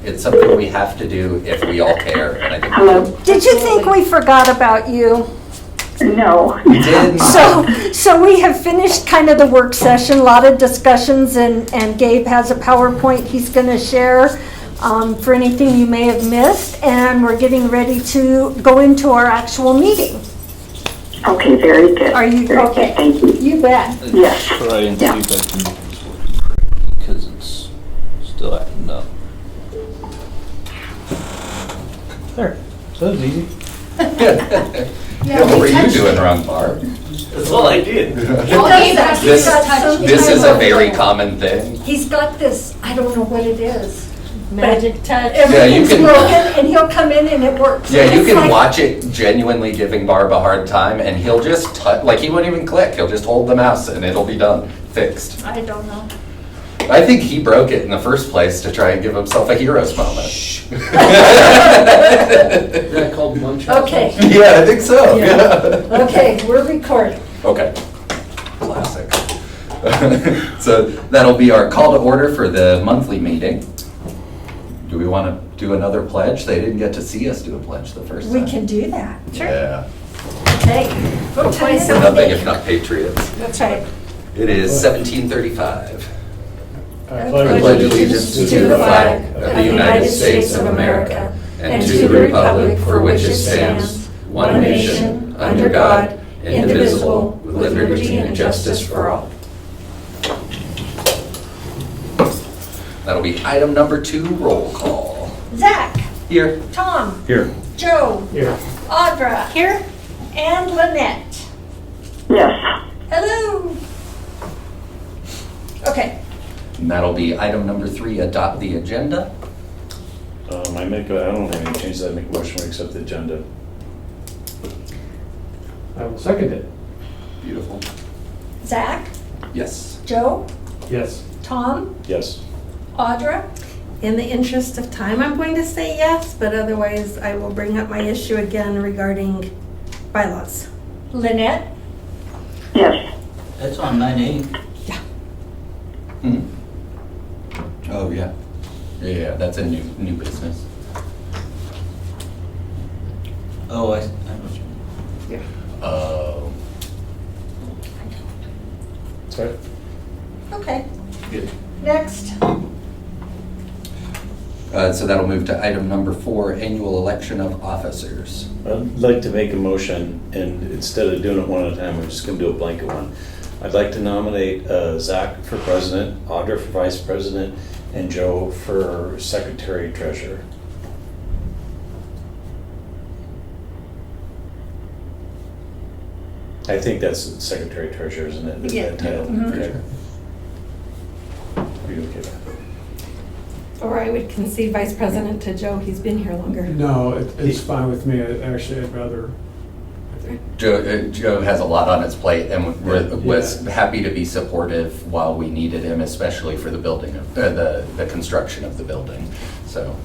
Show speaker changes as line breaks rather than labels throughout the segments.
It's something we have to do if we all care. And I think
Hello?
Did you think we forgot about you?
No.
we did.
So we have finished kind of the work session, a lot of discussions, and Gabe has a PowerPoint he's going to share for anything you may have missed, and we're getting ready to go into our actual meeting.
Okay, very good.
Are you
Very
okay?
good, thank you.
You bet.
Yes.
Try and
Yeah.
see if I can make this work because it's still acting up.
There. So that was easy.
Yeah, what were you doing wrong, Barb?
That's all I did.
This is a very common thing.
He's got this, I don't know what it is.
Magic touch.
Everything's
can-
broken, and he'll come in and it works.
Yeah, you
It's
can
like-
watch it genuinely giving Barb a hard time, and he'll just touch, like he won't even click. He'll just hold the mouse, and it'll be done, fixed.
I don't know.
I think he broke it in the first place to try and give himself a hero's moment.
That called one shot.
Okay,
Yeah, I think so. Yeah.
okay, we're recording.
Okay. Classic. So that'll be our call to order for the monthly meeting. Do we want to do another pledge? They didn't get to see us do a pledge the first time.
We can do that.
Yeah.
Okay. What time is
We're
it?
nothing if not patriots.
That's right.
It is 1735.
I
pledge allegiance to the flag of the United States of America and to the republic for which it stands, one nation, under God, indivisible, with liberty and justice for all. That'll be item number 2, roll call.
Zach,
Here.
Tom,
Here.
Joe,
Here.
Audra. Here. And Lynette.
Yes.
Hello. Okay.
And that'll be item number 3, adopt the agenda.
I don't have any changes, I make a motion to accept the agenda.
I will second it.
Beautiful.
Zach,
Yes.
Joe,
Yes.
Tom,
Yes.
Audra.
In the interest of time, I'm going to say yes, but otherwise I will bring up my issue again regarding bylaws.
Lynette.
Yes.
That's on 9/8.
Hmm. Oh, yeah. Yeah, that's a new business.
Oh, I know what you mean.
Oh.
Sorry?
Okay.
Good.
Next.
So that'll move to item number 4, annual election of officers.
I'd like to make a motion, and instead of doing it one at a time, we're just gonna do a blanket one. I'd like to nominate Zach for president, Audra for vice president, and Joe for secretary treasurer. I think that's secretary treasurer, isn't it? Is
Yeah.
that title?
Mhm.
Okay. Are you okay with that?
Or I would concede vice president to Joe, he's been here longer.
No, it's fine with me. Actually, I'd rather, I think,
Joe has a lot on his plate and was happy to be supportive while we needed him, especially for the building of the construction of the building. So,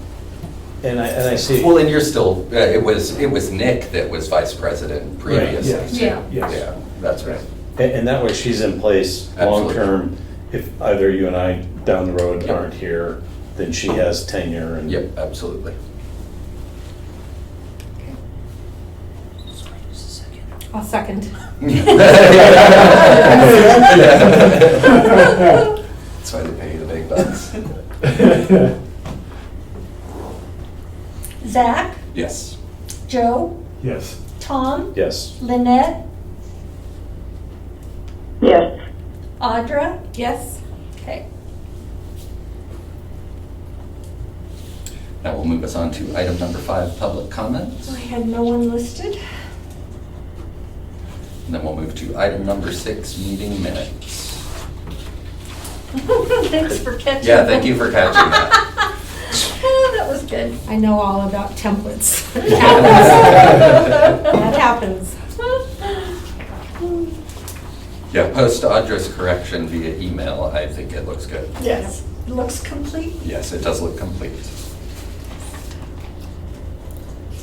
And I see.
well, and you're still. It was Nick that was vice president previously.
yes.
Yeah.
Yes.
Yeah, that's right.
And that way she's in place
Absolutely.
long-term. If either you and I down the road
Yep.
aren't here, then she has tenure and.
Yep, absolutely.
I'll second.
That's why they pay you the big bucks.
Zach,
Yes.
Joe,
yes.
Tom,
Yes.
Lynette,
Yes.
Audra.
Yes?
Okay.
That will move us on to item number 5, public comments.
I had no one listed.
And then we'll move to item number 6, meeting minutes.
Thanks for catching.
Yeah, thank you for catching that.
Oh, that was good.
I know all about templates. That happens.
Yeah, post Audra's correction via email. I think it looks good.
Yes. Looks complete.
Yes, it does look complete.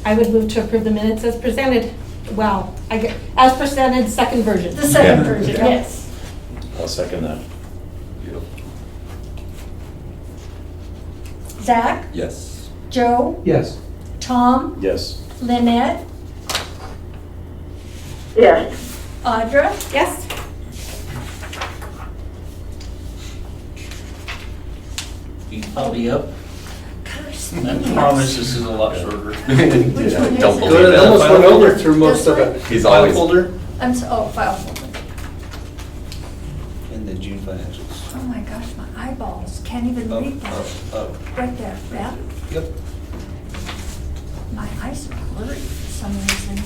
I would move to approve the minutes as presented. Well, as presented, second version.
The second
Yeah.
version, yes.
I'll second that.
Beautiful.
Zach,
Yes.
Joe,
Yes.
Tom,
Yes.
Lynette,
Yes.
Audra,
Yes.
I'll be up.
Gosh,
I promise this is a lot shorter.
Which one is
Don't
it?
believe
Good, I almost
that.
went over through most of
This
it.
He's
File
always-
folder?
file folder.
In the June financials.
Oh my gosh, my eyeballs, can't even
Oh,
read that.
oh,
Right there, yeah?
oh. Yep.
My eyes are blurry for some reason.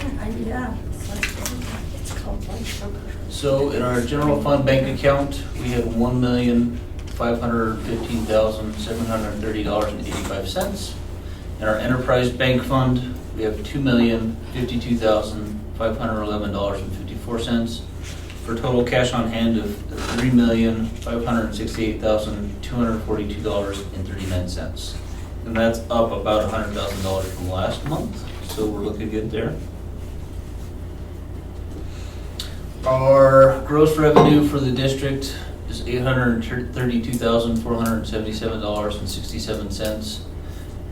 God, yeah, it's like, it's called blood sugar.
So in our general fund bank account, we have $1,515,730.85. In our enterprise bank fund, we have $2,052,511.54 for total cash on hand of $3,568,242.39. And that's up about $100,000 from last month, so we're looking good there. Our gross revenue for the district is $832,477.67.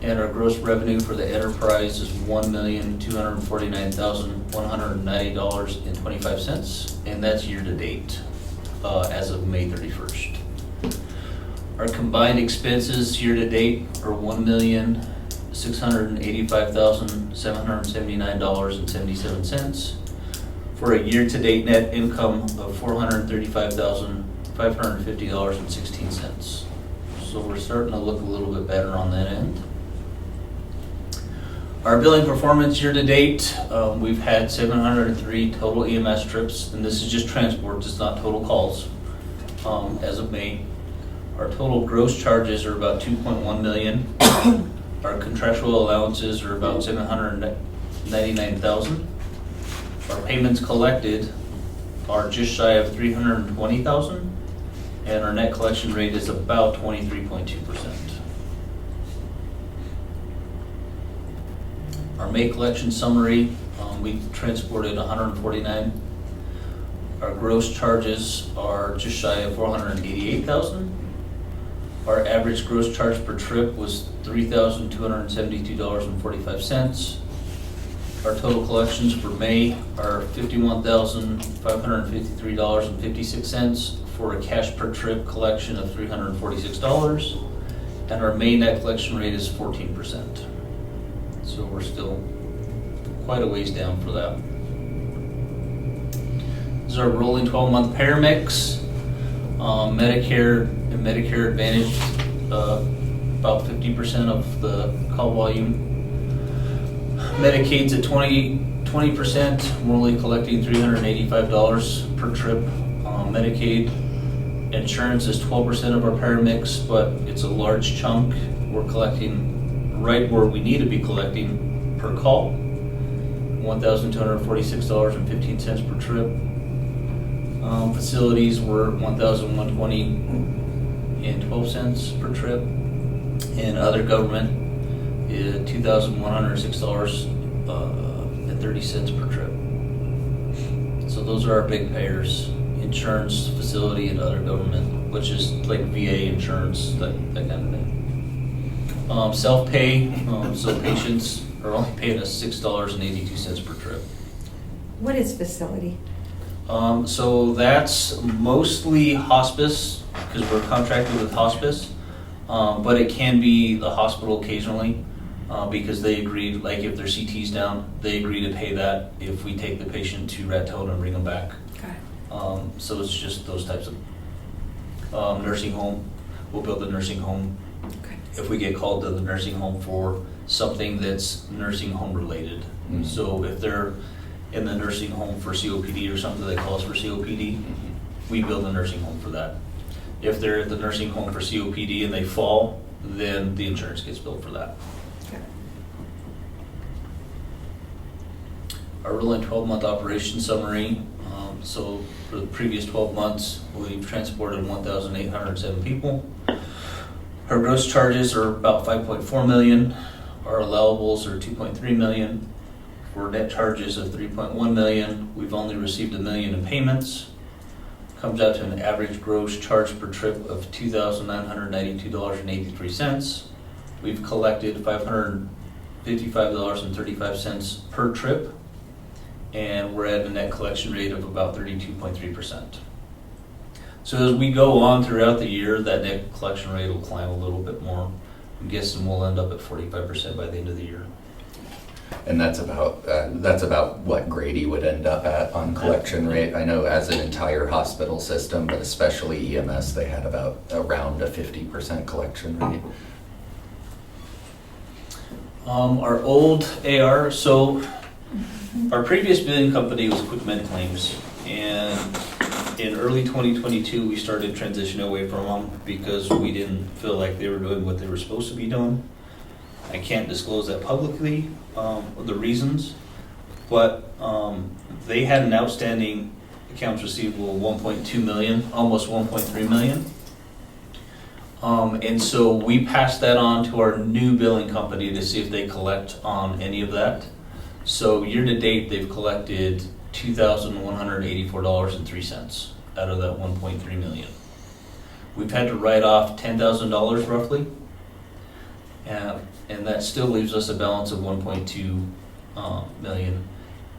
And our gross revenue for the enterprise is $1,249,190.25. And that's year-to-date, as of May 31st. Our combined expenses year-to-date are $1,685,779.77. For a year-to-date net income of $435,550.16. So we're starting to look a little bit better on that end. Our billing performance year-to-date, we've had 703 total EMS trips, and this is just transports, it's not total calls, as of May. Our total gross charges are about $2.1 million. Our contractual allowances are about $799,000. Our payments collected are just shy of $320,000, and our net collection rate is about 23.2%. Our May collection summary, we transported 149. Our gross charges are just shy of $488,000. Our average gross charge per trip was $3,272.45. Our total collections for May are $51,553.56 for a cash per trip collection of $346. And our May net collection rate is 14%. So we're still quite a ways down for that. This is our rolling 12-month payer mix. Medicare and Medicare Advantage, about 50% of the call volume. Medicaid's at 20%. We're only collecting $385 per trip. Medicaid insurance is 12% of our payer mix, but it's a large chunk. We're collecting right where we need to be collecting per call, $1,246.15 per trip. Facilities were $1,120.12 per trip, and other government is $2,106.30 per trip. So those are our big payers: insurance, facility, and other government, which is like VA insurance, that kind of thing. Self-pay, so patients are only paying us $6.82 per trip.
What is facility?
So that's mostly hospice, because we're contracted with hospice, but it can be the hospital occasionally, because they agreed, like if their CT's down, they agree to pay that if we take the patient to Raton and bring them back.
Okay.
So it's just those types of, nursing home, we'll build a nursing home.
Okay.
If we get called to the nursing home for something that's nursing home related.
Mhm.
So if they're in the nursing home for COPD or something that calls for COPD, we build a nursing home for that. If they're at the nursing home for COPD and they fall, then the insurance gets billed for that.
Okay.
Our rolling 12-month operation summary. So for the previous 12 months, we've transported 1,807 people. Our gross charges are about $5.4 million. Our allowables are $2.3 million. For net charges of $3.1 million, we've only received $1 million in payments. comes out to an average gross charge per trip of $2,992.83. We've collected $555.35 per trip, and we're at a net collection rate of about 32.3%. So as we go on throughout the year, that net collection rate will climb a little bit more. I'm guessing we'll end up at 45% by the end of the year.
And that's about what Grady would end up at on collection rate. I know as an entire hospital system, but especially EMS, they had about around a 50% collection rate.
Our old AR, so our previous billing company was Quick Med Claims, and in early 2022, we started transitioning away from them because we didn't feel like they were doing what they were supposed to be doing. I can't disclose that publicly, the reasons, but they had an outstanding accounts receivable of 1.2 million, almost 1.3 million. And so we passed that on to our new billing company to see if they collect on any of that. So year to date, they've collected $2,184.03 out of that 1.3 million. We've had to write off $10,000 roughly, and that still leaves us a balance of 1.2 million.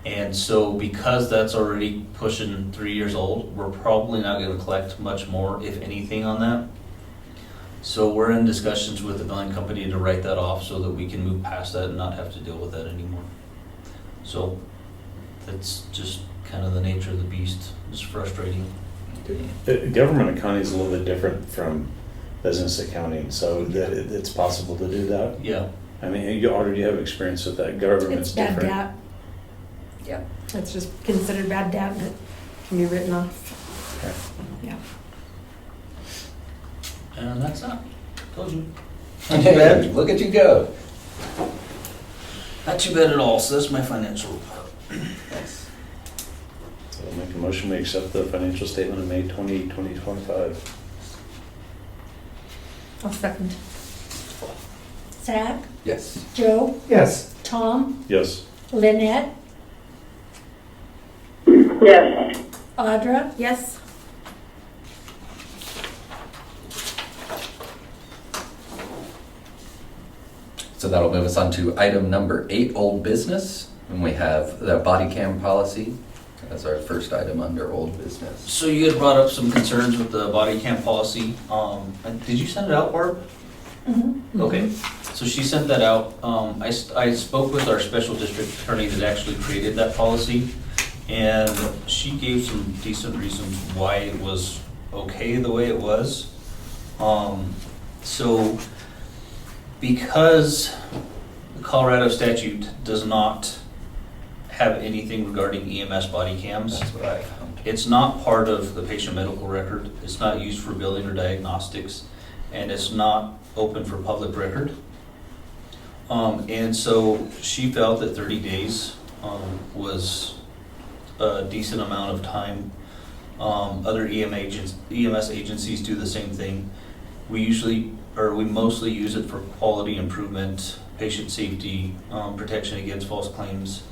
And so because that's already pushing 3 years old, we're probably not going to collect much more, if anything, on that. So we're in discussions with the billing company to write that off so that we can move past that and not have to deal with that anymore. So that's just kind of the nature of the beast. It's frustrating.
Government accounting is a little bit different from business accounting, so that it's possible to do that.
Yeah.
I mean, you already have experience with that. Government's
It's bad
different.
debt. Yep, it's just considered bad debt and it can be written off.
Okay.
Yeah.
And that's that. Told you.
Hey, look at you go.
Not too bad at all. So that's my financial report.
So I'll make a motion, we accept the financial statement of May 20, 2025.
I'll second.
Zach,
Yes.
Joe,
Yes.
Tom,
Yes.
Lynette,
Yes.
Audra,
Yes.
So that'll move us on to item number 8, old business. And we have the body cam policy as our first item under old business.
So you had brought up some concerns with the body cam policy. Did you send it out, Barb?
Mm-hmm.
Okay, so she sent that out. I spoke with our special district attorney that actually created that policy, and she gave some decent reasons why it was okay the way it was. So because the Colorado statute does not have anything regarding EMS body cams,
That's what I found.
it's not part of the patient medical record, it's not used for billing or diagnostics, and it's not open for public record. And so she felt that 30 days was a decent amount of time. Other EMS agencies do the same thing. We mostly use it for quality improvement, patient safety, protection against false claims,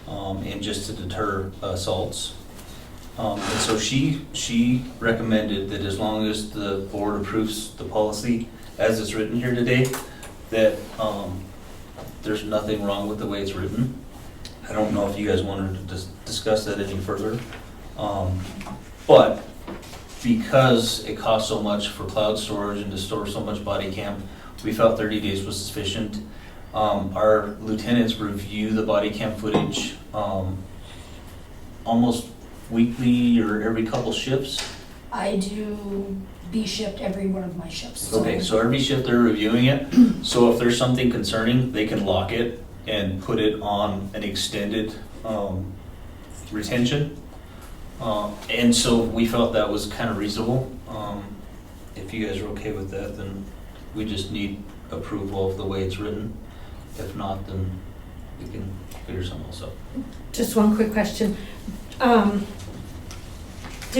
and just to deter assaults. And so she recommended that as long as the board approves the policy as it's written here today, that there's nothing wrong with the way it's written. I don't know if you guys wanted to discuss that any further. But because it costs so much for cloud storage and to store so much body cam, we felt 30 days was sufficient. Our lieutenants review the body cam footage almost weekly or every couple shifts.
I do B shift every one of my shifts.
Okay, so every shift they're reviewing it. So if there's something concerning, they can lock it and put it on an extended retention. And so we felt that was kind of reasonable. If you guys are okay with that, then we just need approval of the way it's written. If not, then we can figure something else out.
Just one quick question. Do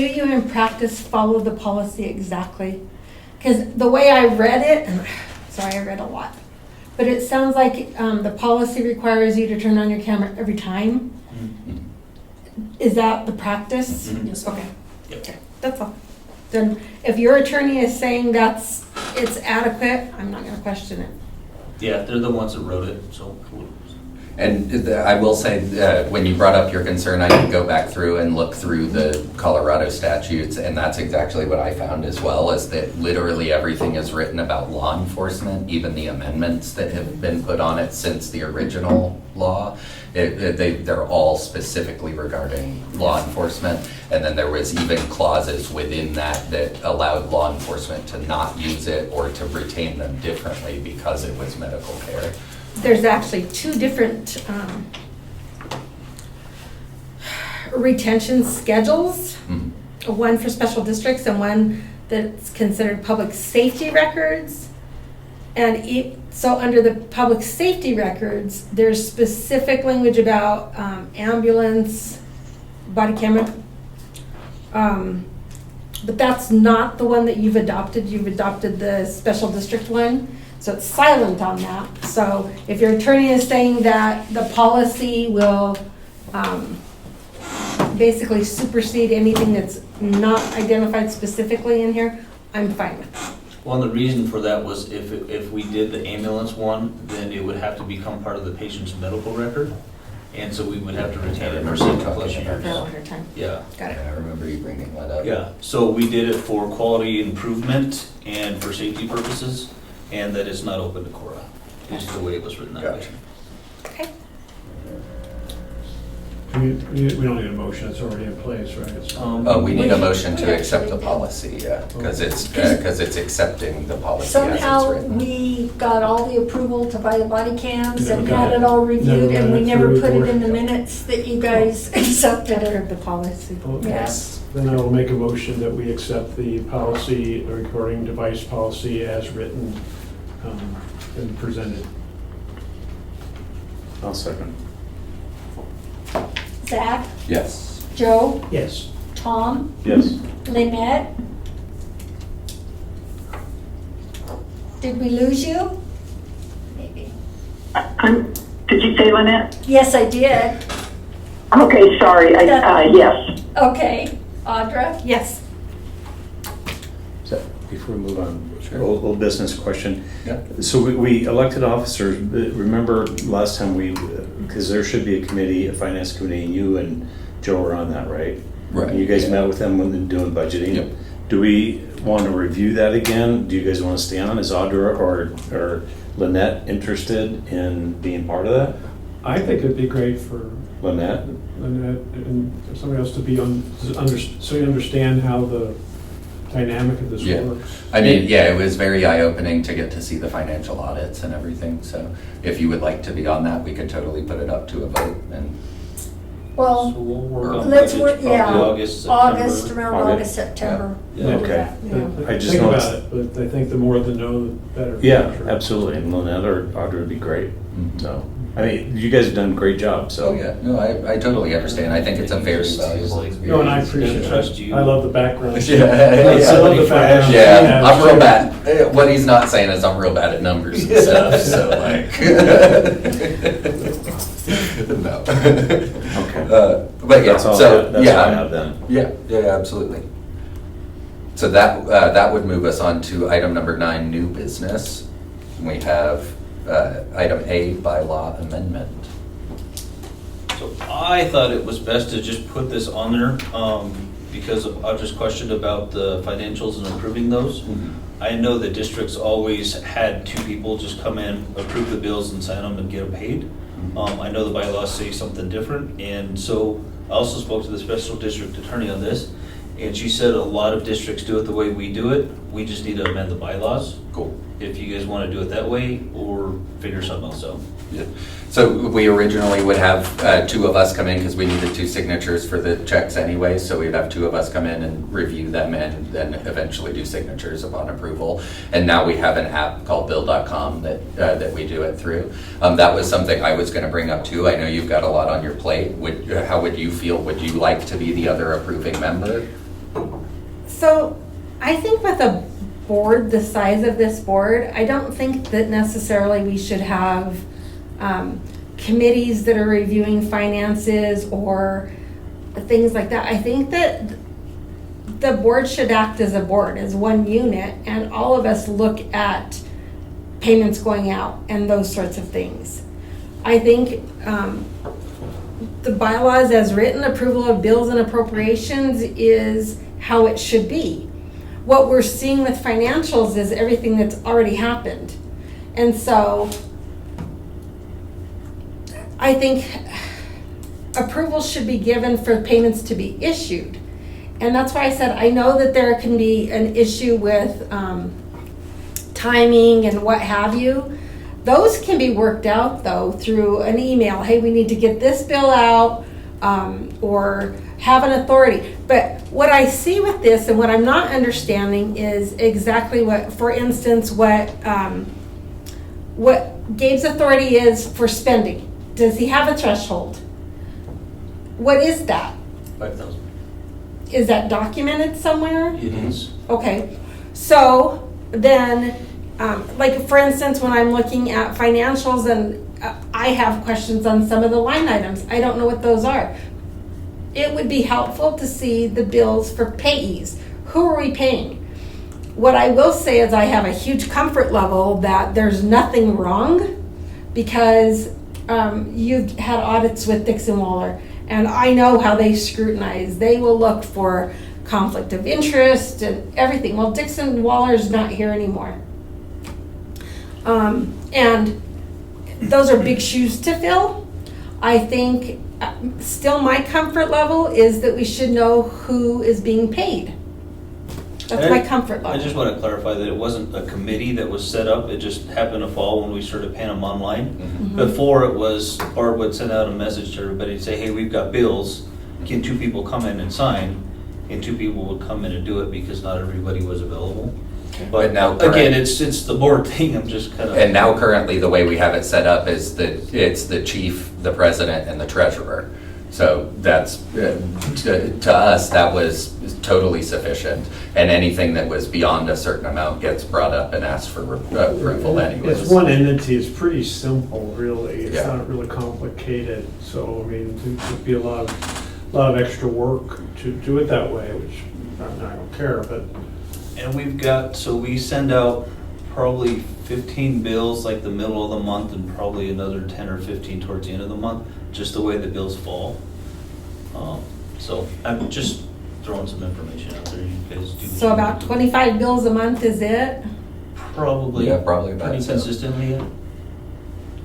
you in practice follow the policy exactly? Because the way I read it, and sorry, I read a lot, but it sounds like the policy requires you to turn on your camera every time. Is that the practice?
Mhm.
Yes.
Okay.
Yep.
Okay. That's all. Then, if your attorney is saying it's adequate, I'm not gonna question it.
Yeah, they're the ones that wrote it, so.
And I will say, when you brought up your concern, I did go back through and look through the Colorado statutes, and that's exactly what I found as well, is that literally everything is written about law enforcement, even the amendments that have been put on it since the original law. They're all specifically regarding law enforcement, and then there was even clauses within that allowed law enforcement to not use it or to retain them differently because it was medical care.
There's actually two different retention schedules. One for special districts and one that's considered public safety records. And so under the public safety records, there's specific language about ambulance, body camera. But that's not the one that you've adopted. You've adopted the special district one. So it's silent on that. So if your attorney is saying that the policy will basically supersede anything that's not identified specifically in here, I'm fine with that.
Well, and the reason for that was if we did the ambulance one, then it would have to become part of the patient's medical record. And so we would have to retain it for 7+ years.
For a longer time.
Yeah.
Got it.
I remember you bringing that up.
Yeah, so we did it for quality improvement and for safety purposes, and that it's not open to Cora. Is the way it was written that way.
Gotcha.
Okay.
We don't need a motion, it's already in place, right? It's-
We need a motion to
We
accept the
actually
policy, yeah, because it's accepting the policy as it's
Somehow,
written.
we got all the approval to buy the body cams and
Never
had
got
it all
it.
reviewed,
Never
and we
got it
never
through
put it
board.
in the minutes that you guys accepted
Better
it.
of the policy.
Yes.
Then I will make a motion that we accept the policy, the recording device policy as written and presented.
I'll second.
Zach,
Yes.
Joe,
Yes.
Tom,
Yes.
Lynette? Did we lose you? Maybe.
Did you say Lynette?
Yes, I did.
Okay, sorry, yes.
Okay. Audra?
Yes.
So, before we move on,
Sure.
old business question.
Yeah.
So we elected officers, remember last time because there should be a committee, a finance committee, and you and Joe were on that, right?
Right.
You guys
yeah.
met with them when they're doing budgeting.
Yep.
Do we want to review that again? Do you guys want to stay on? Is Audra or Lynette interested in being part of that?
I think it'd be great for
Lynette?
Lynette and somebody else to be on, so you understand how the dynamic of this
Yeah.
works.
I mean, yeah, it was very eye-opening to get to see the financial audits and everything, so if you would like to be on that, we could totally put it up to a vote and.
So
Well,
we'll work on
let's
budgets
work,
probably
yeah.
August, September.
August, around
August.
August, September.
Yeah.
Okay.
Yeah.
I just
Think
know
about
it's-
it, but I think the more the know, the better.
Yeah, absolutely. And Lynette or Audra would be great.
Mhm.
So, I mean, you guys have done a great job, so.
Oh, yeah, no, I totally understand, I think it's a very valuable experience.
No, and I appreciate
Trust
it.
you.
I love the background.
Yeah,
I
yeah.
love the background.
Yeah, I'm real bad. What he's not saying is I'm real bad at numbers and stuff, so like. No.
Okay.
But yeah,
That's all
so,
that's all I have then.
yeah, absolutely. So that would move us on to item number 9, new business. We have item A, bylaw amendment.
So I thought it was best to just put this on there, because I just questioned about the financials and approving those. I know the districts always had 2 people just come in, approve the bills and sign them and get them paid. I know the bylaws say something different, and so I also spoke to the special district attorney on this, and she said a lot of districts do it the way we do it. We just need to amend the bylaws.
Cool.
If you guys want to do it that way, or figure something else out.
Yeah. So we originally would have 2 of us come in because we needed 2 signatures for the checks anyway. So we'd have 2 of us come in and review them and then eventually do signatures upon approval. And now we have an app called Bill.com that we do it through. That was something I was going to bring up too. I know you've got a lot on your plate. How would you feel? Would you like to be the other approving member?
So I think with a board the size of this board, I don't think that necessarily we should have committees that are reviewing finances or things like that. I think that the board should act as a board, as one unit, and all of us look at payments going out and those sorts of things. I think the bylaws as written, approval of bills and appropriations is how it should be. What we're seeing with financials is everything that's already happened. And so I think approval should be given for payments to be issued. And that's why I said, I know that there can be an issue with timing and what have you. Those can be worked out though through an email. Hey, we need to get this bill out, or have an authority. But what I see with this and what I'm not understanding is exactly what, for instance, what Gabe's authority is for spending. Does he have a threshold? What is that?
5,000.
Is that documented somewhere?
It is.
Okay, so then, like for instance, when I'm looking at financials and I have questions on some of the line items, I don't know what those are. It would be helpful to see the bills for payees. Who are we paying? What I will say is I have a huge comfort level that there's nothing wrong, because you've had audits with Dixon Waller, and I know how they scrutinize. They will look for conflict of interest and everything. Well, Dixon Waller's not here anymore. And those are big shoes to fill. I think still my comfort level is that we should know who is being paid. That's my comfort level.
I just want to clarify that it wasn't a committee that was set up. It just happened to fall when we started paying them online. Before it was, Barb would send out a message to everybody to say, hey, we've got bills. Can 2 people come in and sign? And 2 people would come in and do it because not everybody was available. But
now,
again, it's the board thing. I'm just kind of.
And now currently the way we have it set up is that it's the chief, the president, and the treasurer. So that's, to us, that was totally sufficient. And anything that was beyond a certain amount gets brought up and asked for approval anyways.
It's one entity, it's pretty simple, really. It's
Yeah.
not really complicated. So, I mean, there'd be a lot of extra work to do it that way, which I don't care, but.
And we've got, so we send out probably 15 bills like the middle of the month, and probably another 10 or 15 towards the end of the month, just the way the bills fall. So I'm just throwing some information out there. You guys do.
So about 25 bills a month is it?
Probably.
Yeah, probably about
pretty
so.
consistently. Yeah.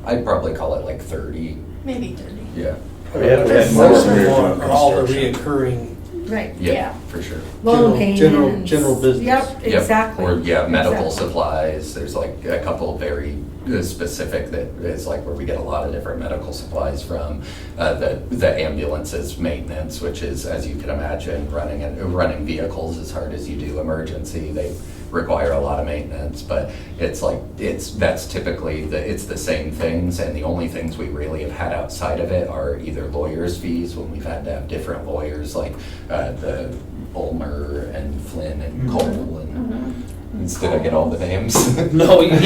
I'd probably call it like 30.
Maybe 30.
Yeah.
That's
most
more
of it
for
from
all the
construction.
reoccurring,
Right.
Yeah, for sure.
Loan payments.
general business.
Yep,
Yep.
exactly.
Or medical
Exactly.
supplies. There's like a couple very specific that is like where we get a lot of different medical supplies from. The ambulances maintenance, which is, as you can imagine, running vehicles as hard as you do emergency. They require a lot of maintenance, but that's typically it's the same things, and the only things we really have had outside of it are either lawyers' fees when we've had to have different lawyers, like the Ulmer and Flynn and Cole and. Did I get all the names?
No, you
Wynn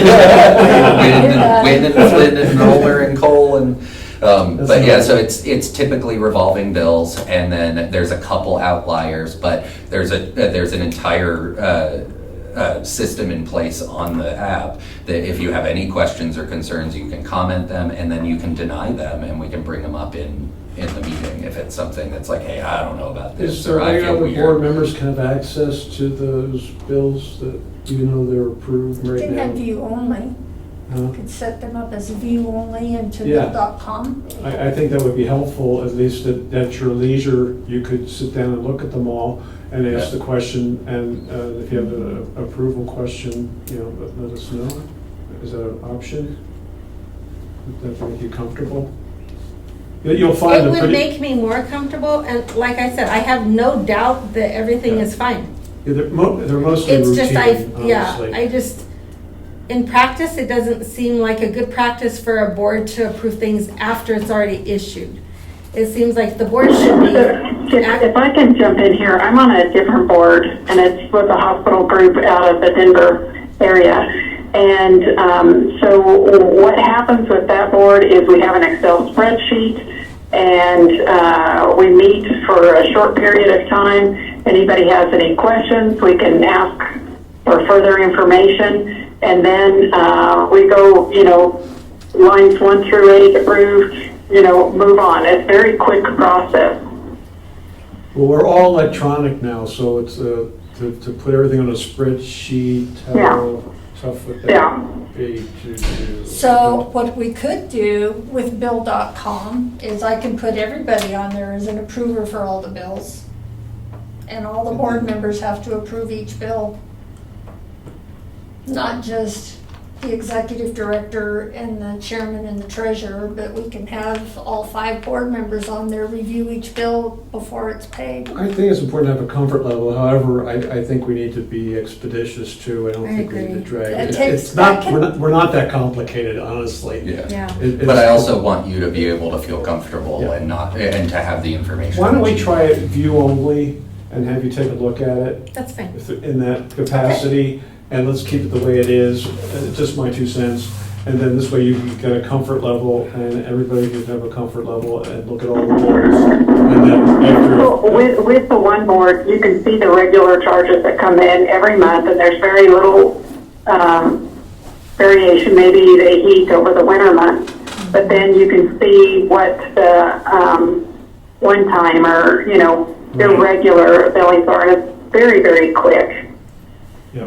and Flynn and Ulmer and Cole and. But yeah, so it's typically revolving bills, and then there's a couple outliers, but there's an entire system in place on the app that if you have any questions or concerns, you can comment them, and then you can deny them, and we can bring them up in the meeting if it's something that's like, hey, I don't know about this,
Is there
or I
any
feel
other board
weird.
members can have access to those bills that, even though they're approved
You
right
can have
now?
view only.
Huh?
You could set them up as view only into
Yeah.
bill.com.
I think that would be helpful, at least at your leisure. You could sit down and look at them all and ask
Yeah.
the question, and if you have an approval question, let us know. Is that an option? Would that make you comfortable? You'll find
It
them
would
pretty.
make me more comfortable, and like I said, I have no doubt that everything
Yeah.
is fine.
Yeah, they're mostly
It's
routine,
just,
honestly.
in practice, it doesn't seem like a good practice for a board to approve things after it's already issued. It seems like the board should be.
If I can jump in here, I'm on a different board, and it's with a hospital group out of the Denver area. And so what happens with that board is we have an Excel spreadsheet, and we meet for a short period of time, anybody has any questions, we can ask for further information. And then we go, lines 1 through 8 approved, move on. It's a very quick process.
Well, we're all electronic now, so it's, to put everything on a spreadsheet, how tough would that be to do?
So what we could do with bill.com is I can put everybody on there as an approver for all the bills. And all the board members have to approve each bill. Not just the executive director and the chairman and the treasurer, but we can have all 5 board members on there review each bill before it's paid.
I think it's important to have a comfort level. However, I think we need to be expeditious too. I don't
I
think we need to
agree.
drag
That
it.
takes-
It's not,
that can-
we're not that complicated, honestly.
Yeah.
It's-
But I also want you to be able to feel comfortable
Yeah.
and to have the information.
Why don't we
that you
try it view only and have you take a look at it
That's fine.
in that capacity? And let's keep it the way it is, just my 2 cents. And then this way you can get a comfort level and everybody can have a comfort level and look at all the bills. And then after.
So with the one board, you can see the regular charges that come in every month, and there's very little variation. Maybe they heat over the winter months, but then you can see what the one time or irregular billings are, and it's very, very quick.
Yeah.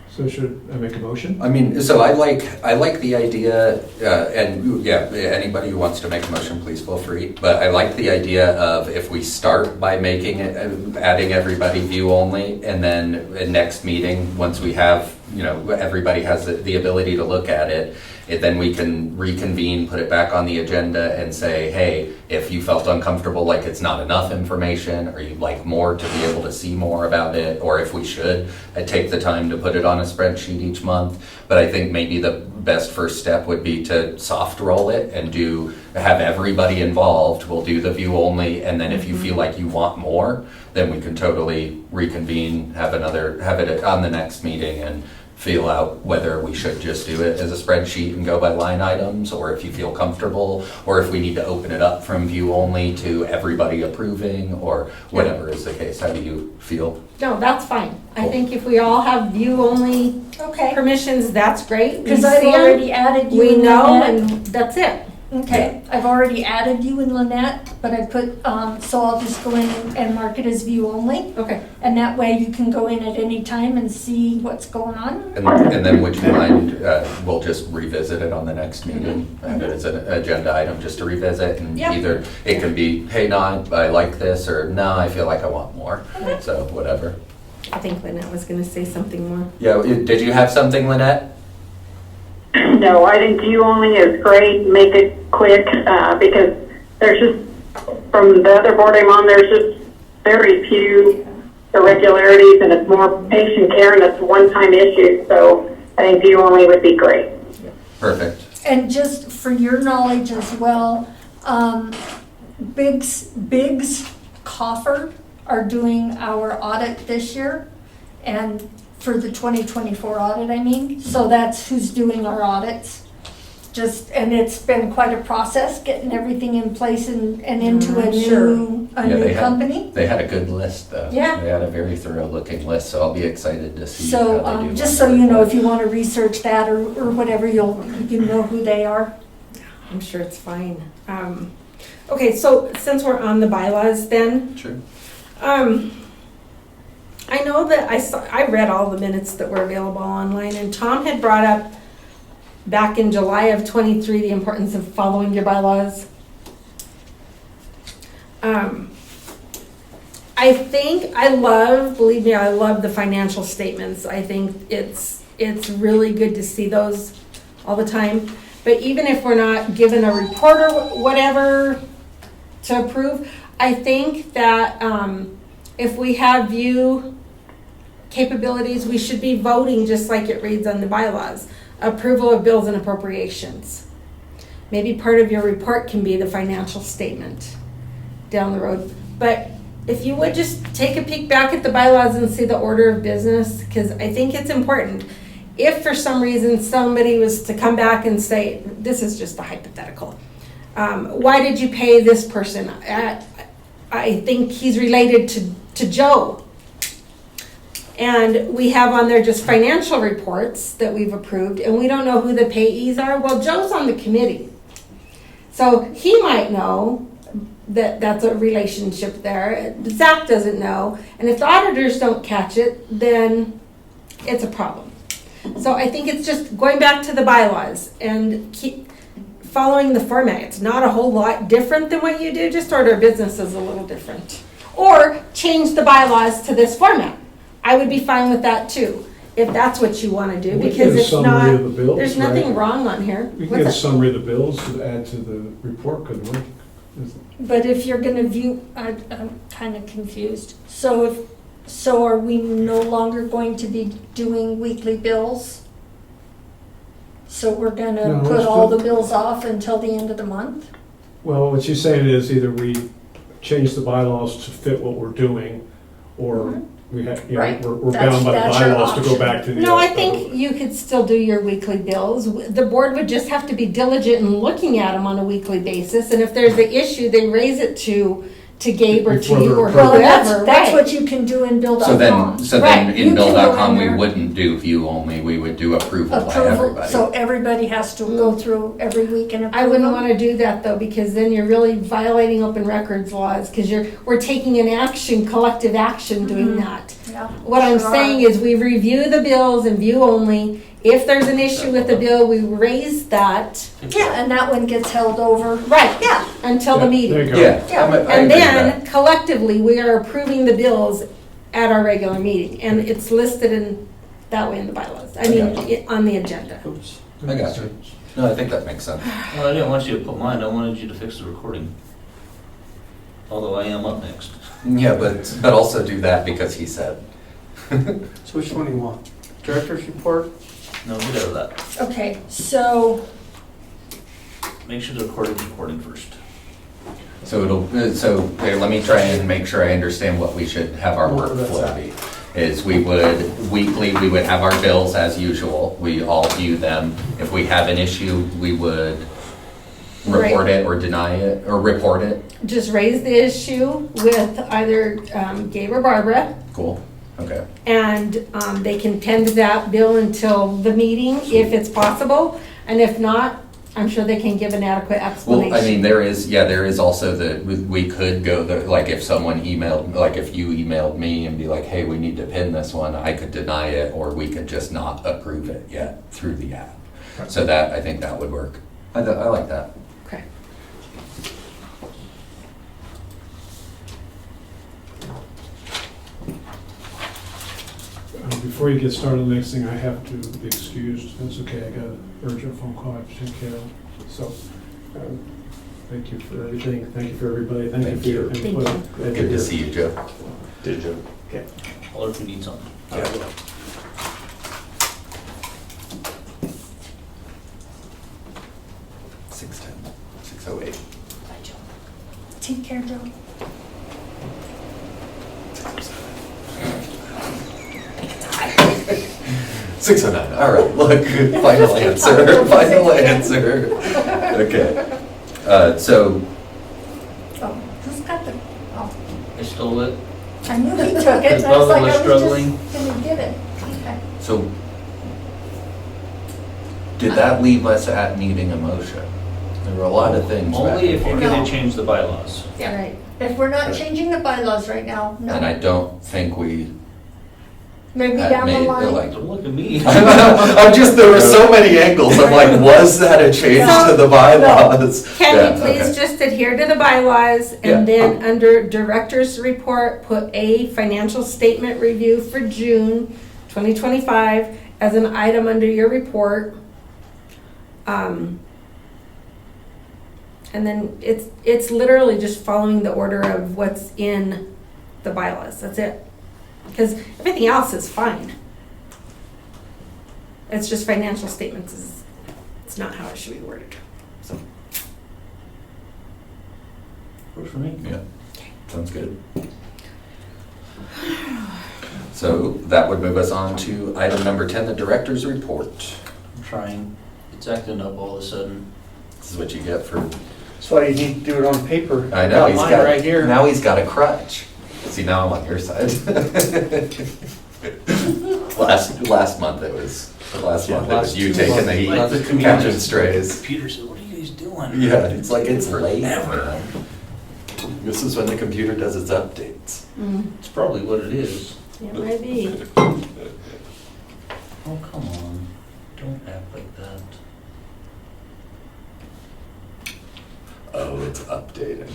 So should I make a motion?
I mean, so I like the idea, and yeah, anybody who wants to make a motion, please feel free. But I like the idea of if we start by making it, adding everybody view only, and then next meeting, once we have, everybody has the ability to look at it, then we can reconvene, put it back on the agenda and say, hey, if you felt uncomfortable, like it's not enough information, or you'd like more to be able to see more about it, or if we should take the time to put it on a spreadsheet each month. But I think maybe the best first step would be to soft roll it and have everybody involved. We'll do the view only, and then if you feel like you want more, then we can totally reconvene, have it on the next meeting and feel out whether we should just do it as a spreadsheet and go by line items, or if you feel comfortable, or if we need to open it up from view only to everybody approving, or whatever is the case. How do you feel?
No, that's fine. I think if we all have view-only
Okay,
permissions, that's great.
because
We
I've
see 'em,
already added you
We
and
know,
Lynette.
and that's it.
Okay, I've already added you and Lynette, but I put, so I'll just go in and mark it as view only.
Okay.
And that way you can go in at any time and see what's going on.
And then would you mind, we'll just revisit it on the next meeting, have it as an agenda item just to revisit, and
Yeah.
either it can be, hey, no, I like this, or no, I feel like I want more, so whatever.
I think Lynette was gonna say something more.
Yeah, did you have something, Lynette?
No, I think view only is great. Make it quick because there's just, from the other board I'm on, there's just very few irregularities, and it's more patient care, and it's a one-time issue. So I think view only would be great.
Perfect.
And just for your knowledge as well, Biggs Coffer are doing our audit this year, and for the 2024 audit, I mean. So that's who's doing our audits. And it's been quite a process getting everything in place and into a new company.
They had a good list, though.
Yeah.
They had a very thorough looking list, so I'll be excited to see
So
how they do.
just so you know, if you want to research that or whatever, you know who they are.
I'm sure it's fine. Okay, so since we're on the bylaws then,
Sure.
I know that I read all the minutes that were available online, and Tom had brought up back in July of 23 the importance of following your bylaws. Believe me, I love the financial statements. I think it's really good to see those all the time. But even if we're not given a report or whatever to approve, I think that if we have view capabilities, we should be voting just like it reads on the bylaws. Approval of bills and appropriations. Maybe part of your report can be the financial statement down the road. But if you would just take a peek back at the bylaws and see the order of business, because I think it's important. If for some reason somebody was to come back and say, this is just a hypothetical, Why did you pay this person? I think he's related to Joe. And we have on there just financial reports that we've approved, and we don't know who the payees are. Well, Joe's on the committee. So he might know that that's a relationship there. Zach doesn't know. And if the auditors don't catch it, then it's a problem. So I think it's just going back to the bylaws and keep following the format. It's not a whole lot different than what you do, just order of business is a little different. Or change the bylaws to this format. I would be fine with that too, if that's what you want to do,
We
because
get a
it's
summary
not,
of the bills,
there's nothing
right?
wrong on here.
We can
What's
get a
that?
summary of the bills to add to the report, couldn't we?
But if you're gonna view, I'm kind of confused. So are we no longer going to be doing weekly bills? So we're gonna
No,
put
it's
all the
good.
bills off until the end of the month?
Well, what she's saying is either we change the bylaws to fit what we're doing, or we have, you know,
Right.
we're
That's-
bound by the
that's your
bylaws to go
option.
back to the.
No, I think you could still do your weekly bills. The board would just have to be diligent in looking at them on a weekly basis, and if there's an issue, they raise it to Gabe or to
Before
you
they're
or
approved.
Well,
whoever,
that's
right?
what you can do in Bill.com.
So then
Right,
you
in
can go
Bill.com,
in
we
there.
wouldn't do view only, we would do approval by
Approval,
everybody.
so everybody has to go through every week and approve
I wouldn't
them?
want to do that though, because then you're really violating open records laws, because we're taking an action, collective action doing that.
Yeah,
What I'm
sure
saying
are.
is we review the bills and view only. If there's an issue with the bill, we raise that.
Yeah, and that one gets held over.
Right.
Yeah.
Until the
Yeah,
meeting.
there you go.
Yeah.
Yeah.
I
And
agree with
then
that.
collectively, we are approving the bills at our regular meeting. And it's listed in, that way in the bylaws. I mean, on the agenda.
Oops.
I got you. No, I think that makes sense.
Well, I didn't want you to put mine, I wanted you to fix the recording. Although I am up next.
Yeah, but also do that because he said.
So which one do you want? Director's report?
No, get out of that.
Okay, so,
Make sure the recording's recording first.
So here, let me try and make sure I understand what we should have our
What was
workflow
that?
be. Is we would have our bills as usual. We all view them. If we have an issue, we would report it or deny it, or report it.
Just raise the issue with either Gabe or Barbara.
Cool, okay.
And they can tend to that bill until the meeting if it's possible. And if not, I'm sure they can give an adequate explanation.
Well, I mean, there is also we could go, like if someone emailed, like if you emailed me and be like, hey, we need to pin this one, I could deny it, or we could just not approve it yet through the app. So that, I think that would work. I like that.
Okay.
Before you get started, the next thing, I have to be excused. That's okay, I got an urgent phone call I have to take care of. So, thank you for everything, thank you for everybody, thank you
Thank
for your
you.
input.
Thank
Glad you're
Good to
here.
see you, Joe.
Did you?
Or if you need something.
Yeah. $610, $608.
take care, Joe.
$609, all right, look, final answer, final answer. Okay, so,
Oh, who's got the, oh,
I stole it.
I knew he took it, and I
Bubba
was like,
was
I was
struggling.
just gonna get it. Okay.
so, did that leave us at needing a motion? There were a lot of things back
Only
and
if you're
forth.
gonna change the bylaws.
Yeah, right. If we're not changing the bylaws right now,
And I
no.
don't think we
Maybe
had
down the
made,
line.
like,
Don't look at me.
I'm just, there were so many angles, I'm like, was that a change to the bylaws?
Can
Yeah,
you please
okay.
just adhere to the bylaws
Yeah.
and then under director's report, put a financial statement review for June 2025 as an item under your report. And then it's literally just following the order of what's in the bylaws, that's it. Because everything else is fine. It's just financial statements it's not how it should be worded, so.
Works for me.
Yeah, sounds good. So that would move us on to item number 10, the director's report.
I'm trying. It's acting up all of a sudden.
This is what you get for
That's why you need to do it on paper.
I know,
Got mine right here.
now he's got a crutch. See, now I'm on your side. Last month it was you taking the
Like the
heat,
community-
catching strays.
Computer said, what are you guys doing?
Yeah, it's like it's late.
Never.
This is when the computer does its updates.
It's probably what it is.
It might be.
Oh, come on. Don't act like that.
Oh, it's updating.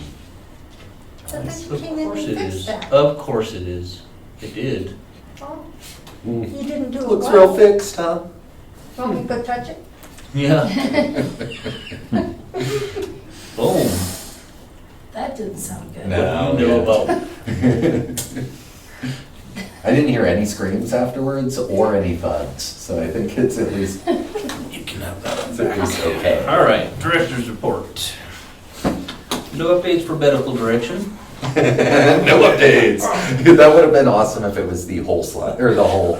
So then you
Of
came in
course
and
it
fixed
is.
that.
Of course it is. It did.
Oh, you didn't do it
Looks
well.
real fixed, huh?
Want me to go touch it?
Yeah. Boom.
That didn't sound good.
No.
What do you know about?
I didn't hear any screams afterwards or any thuds, so I think it's at least,
You can have that.
it's at least okay.
All right, director's report. No updates for medical direction.
No updates. That would have been awesome if it was the whole slide, or the whole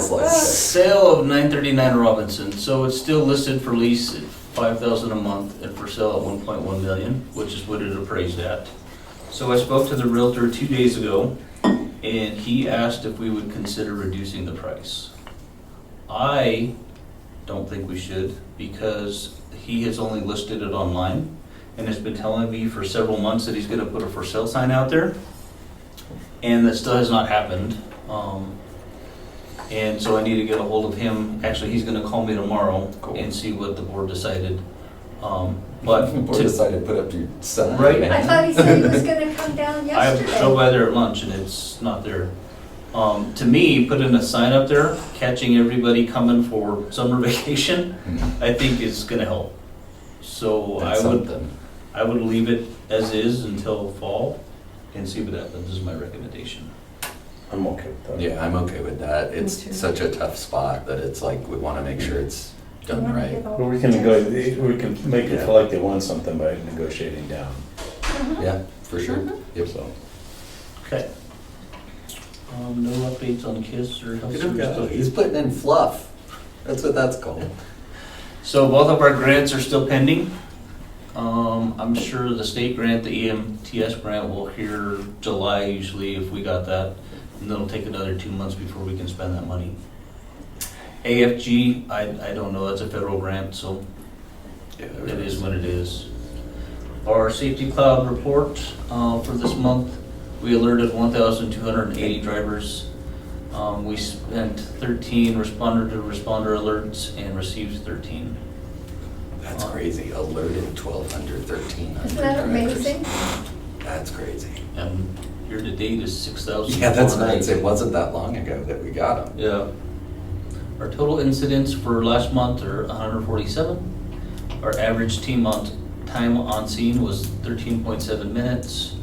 slide.
Sale of 939 Robinson, so it's still listed for lease at $5,000 a month and for sale at 1.1 million, which is what it appraised at. So I spoke to the realtor 2 days ago, and he asked if we would consider reducing the price. I don't think we should, because he has only listed it online and has been telling me for several months that he's gonna put a for sale sign out there, and that still has not happened. And so I need to get a hold of him. Actually, he's gonna call me tomorrow
Cool.
and see what the board decided. But
Board
to,
decided to put up your sign.
Right.
I thought he said he was gonna come down
I drove
yesterday.
by there at lunch and it's not there. To me, putting a sign up there, catching everybody coming for summer vacation,
Mhm.
I think is gonna help. So
That's
I would
something.
leave it as is until fall and see what happens, is my recommendation.
I'm okay with that.
Yeah, I'm okay with that. It's
too.
such a tough spot that it's like, we want to make sure it's
You
done
wanna
right.
give all
But we
the
can
details?
we can make it feel like they want something by negotiating down,
Yeah, for sure. Yep.
so.
Okay. No updates on KISS or health service.
He's putting in fluff. That's what that's called.
So both of our grants are still pending. I'm sure the state grant, the EMTS grant, we'll hear July usually if we got that. And it'll take another 2 months before we can spend that money. AFG, I don't know, that's a federal grant, so it is what it is. Our safety cloud report for this month, we alerted 1,280 drivers. We spent 13 responder-to-responder alerts and received 13.
That's crazy. Alerted 1,200, 1,300.
Isn't that amazing?
That's crazy.
And year-to-date is 6,000.
Yeah, that's nice. It wasn't that long ago that we got them.
Yeah. Our total incidents for last month are 147. Our average time on scene was 13.7 minutes.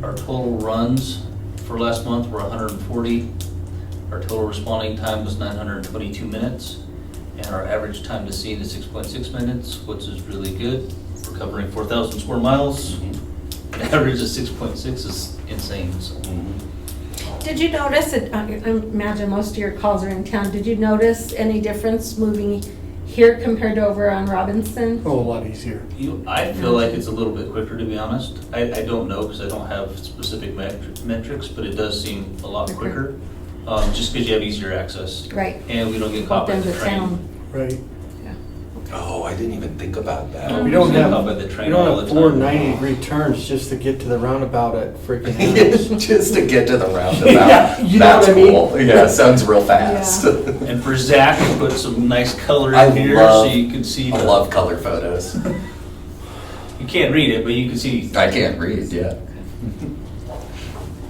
Our total runs for last month were 140. Our total responding time was 922 minutes. And our average time to scene is 6.6 minutes, which is really good. We're covering 4,000 square miles. An average of 6.6 is insane, so.
Did you notice, I imagine most of your calls are in town, did you notice any difference moving here compared to over on Robinson?
Oh, a lot easier.
I feel like it's a little bit quicker, to be honest. I don't know, because I don't have specific metrics, but it does seem a lot quicker, just because you have easier access.
Right.
And we don't get caught by
Both
the
ends of
train.
town.
Right.
Oh, I didn't even think about that.
We don't
get
have,
caught by the
we
train all
don't
the
have four
time.
90-degree turns just to get to the roundabout at freaking house.
Just to get to the roundabout.
Yeah, you know
That's
what I mean?
cool. Yeah, sounds real fast.
And for Zach, we put some nice color
I
in here
love-
so you can see.
I love color photos.
You can't read it, but you can see.
I can't read, yeah.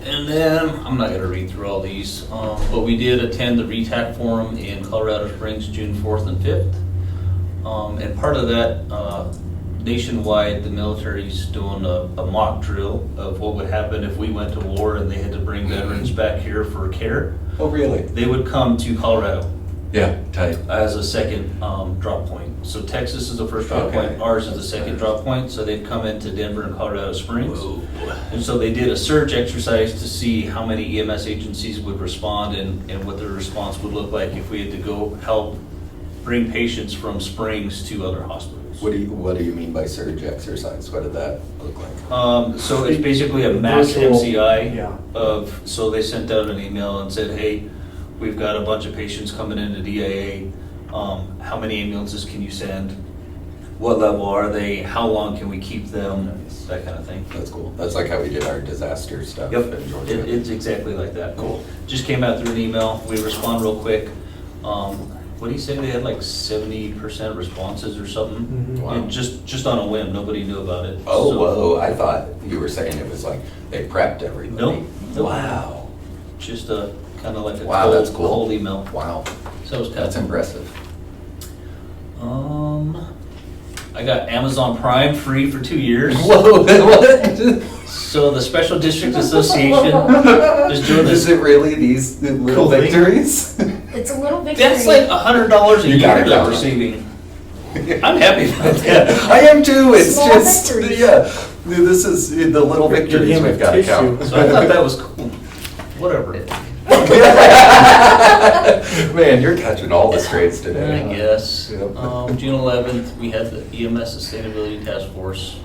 And then, I'm not gonna read through all these, but we did attend the RETAC forum in Colorado Springs, June 4th and 5th. And part of that, nationwide, the military's doing a mock drill of what would happen if we went to war and they had to bring veterans back here for care.
Oh, really?
They would come to Colorado
Yeah, tight.
as a second drop point. So Texas is the first drop
Okay.
point, ours is the second drop point, so they'd come into Denver and Colorado Springs. And so they did a search exercise to see how many EMS agencies would respond and what their response would look like if we had to go help bring patients from Springs to other hospitals.
What do you mean by surge exercise? What did that look like?
So it's basically a mass
Virtual,
MCI
yeah.
so they sent out an email and said, hey, we've got a bunch of patients coming into DIA. How many ambulances can you send? What level are they? How long can we keep them? That kind of thing.
That's cool. That's like how we did our disaster stuff
Yep,
in Georgia.
it's exactly like that.
Cool.
Just came out through an email, we respond real quick. What do you say, they had like 70% responses or something?
Wow.
And just on a whim, nobody knew about it.
Oh,
So,
whoa, I thought you were saying it was like they prepped everybody.
Nope.
Wow.
Just a, kind of like a
Wow, that's cool.
cold email.
Wow.
So it was kind
That's
of,
impressive.
I got Amazon Prime free for 2 years.
Whoa, what?
So the Special District Association is doing
Is
this.
it really these little
Cool thing.
victories?
It's a little victory.
That's like $100 a
You
year
gotta
that
go.
we're saving. I'm happy about
Yeah,
that.
I am too. It's
Small
just,
victories.
yeah, this is the little victories
Your
we've got to
tissue.
count.
So I thought that was cool. Whatever.
Man, you're catching all the straits today.
I guess.
Yep.
June 11th, we had the EMS Sustainability Task Force.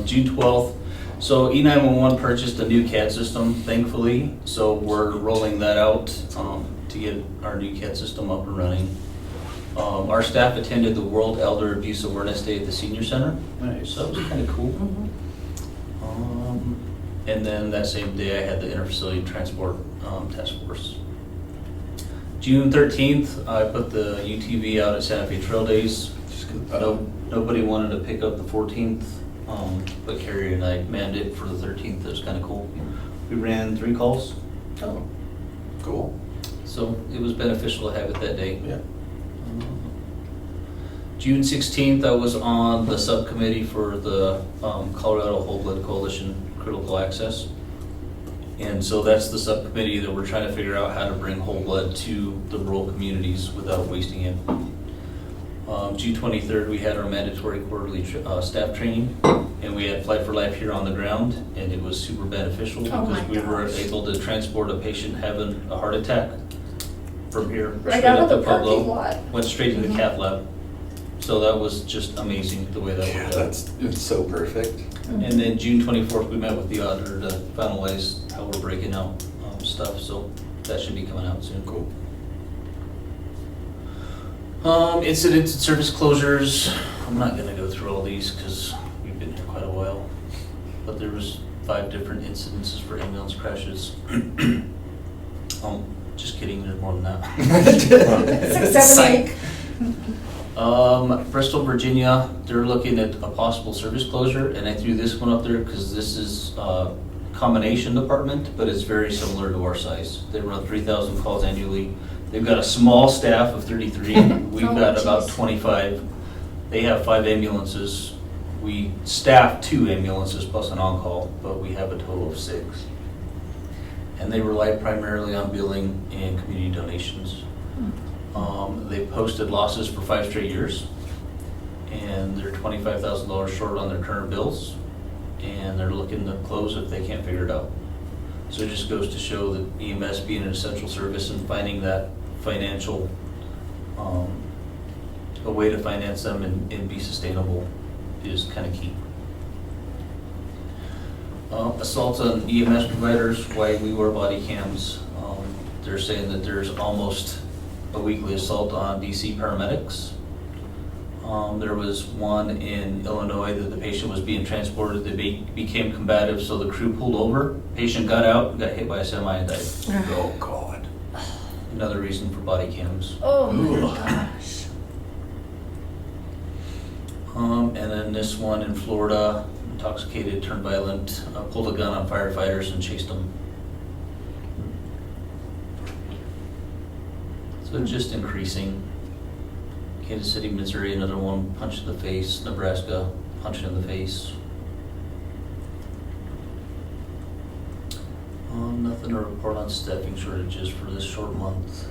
June 12th, so E911 purchased a new CAD system, thankfully, so we're rolling that out to get our new CAD system up and running. Our staff attended the World Elder Abuse Awareness Day at the Senior Center.
Nice.
So that was kind of cool. And then that same day, I had the Interfacility Transport Task Force. June 13th, I put the UTV out at Santa Fe Trail Days. Nobody wanted to pick up the 14th, but Carrie and I manned it for the 13th. It was kind of cool. We ran 3 calls,
Oh, cool.
so it was beneficial to have it that day.
Yeah.
June 16th, I was on the subcommittee for the Colorado Whole Blood Coalition Critical Access. And so that's the subcommittee that we're trying to figure out how to bring whole blood to the rural communities without wasting it. June 23rd, we had our mandatory quarterly staff training, and we had Flight for Life here on the ground, and it was super beneficial
Oh my
because we were
gosh.
able to transport a patient having a heart attack from here.
Right
straight
out
up
of the
to Pueblo,
parking lot.
went straight to the cath lab. So that was just amazing the way that
Yeah,
worked out.
it's so perfect.
And then June 24th, we met with the auditor to finalize how we're breaking out stuff, so that should be coming out soon.
Cool.
Incidents and service closures, I'm not gonna go through all these because we've been here quite a while. But there was 5 different incidences for ambulance crashes. Just kidding, there's more than that.
6, 7, 8.
Bristol, Virginia, they're looking at a possible service closure, and I threw this one up there because this is a combination department, but it's very similar to our size. They run 3,000 calls annually. They've got a small staff of 33. We've
Oh,
got about
geez.
25. They have 5 ambulances. We staff 2 ambulances plus an on-call, but we have a total of 6. And they rely primarily on billing and community donations. They posted losses for 5 straight years, and they're $25,000 short on their current bills, and they're looking to close if they can't figure it out. So it just goes to show that EMS being an essential service and finding that financial, a way to finance them and be sustainable is kind of key. Assaults on EMS providers, why we wear body cams. They're saying that there's almost a weekly assault on DC paramedics. There was one in Illinois that the patient was being transported, they became combative, so the crew pulled over, patient got out, got hit by a semi and died.
Oh, God.
Another reason for body cams.
Oh my gosh.
And then this one in Florida, intoxicated, turned violent, pulled a gun on firefighters and chased them. So it's just increasing. Kansas City, Missouri, another one, punch in the face. Nebraska, punch in the face. Nothing to report on staffing shortages for this short month.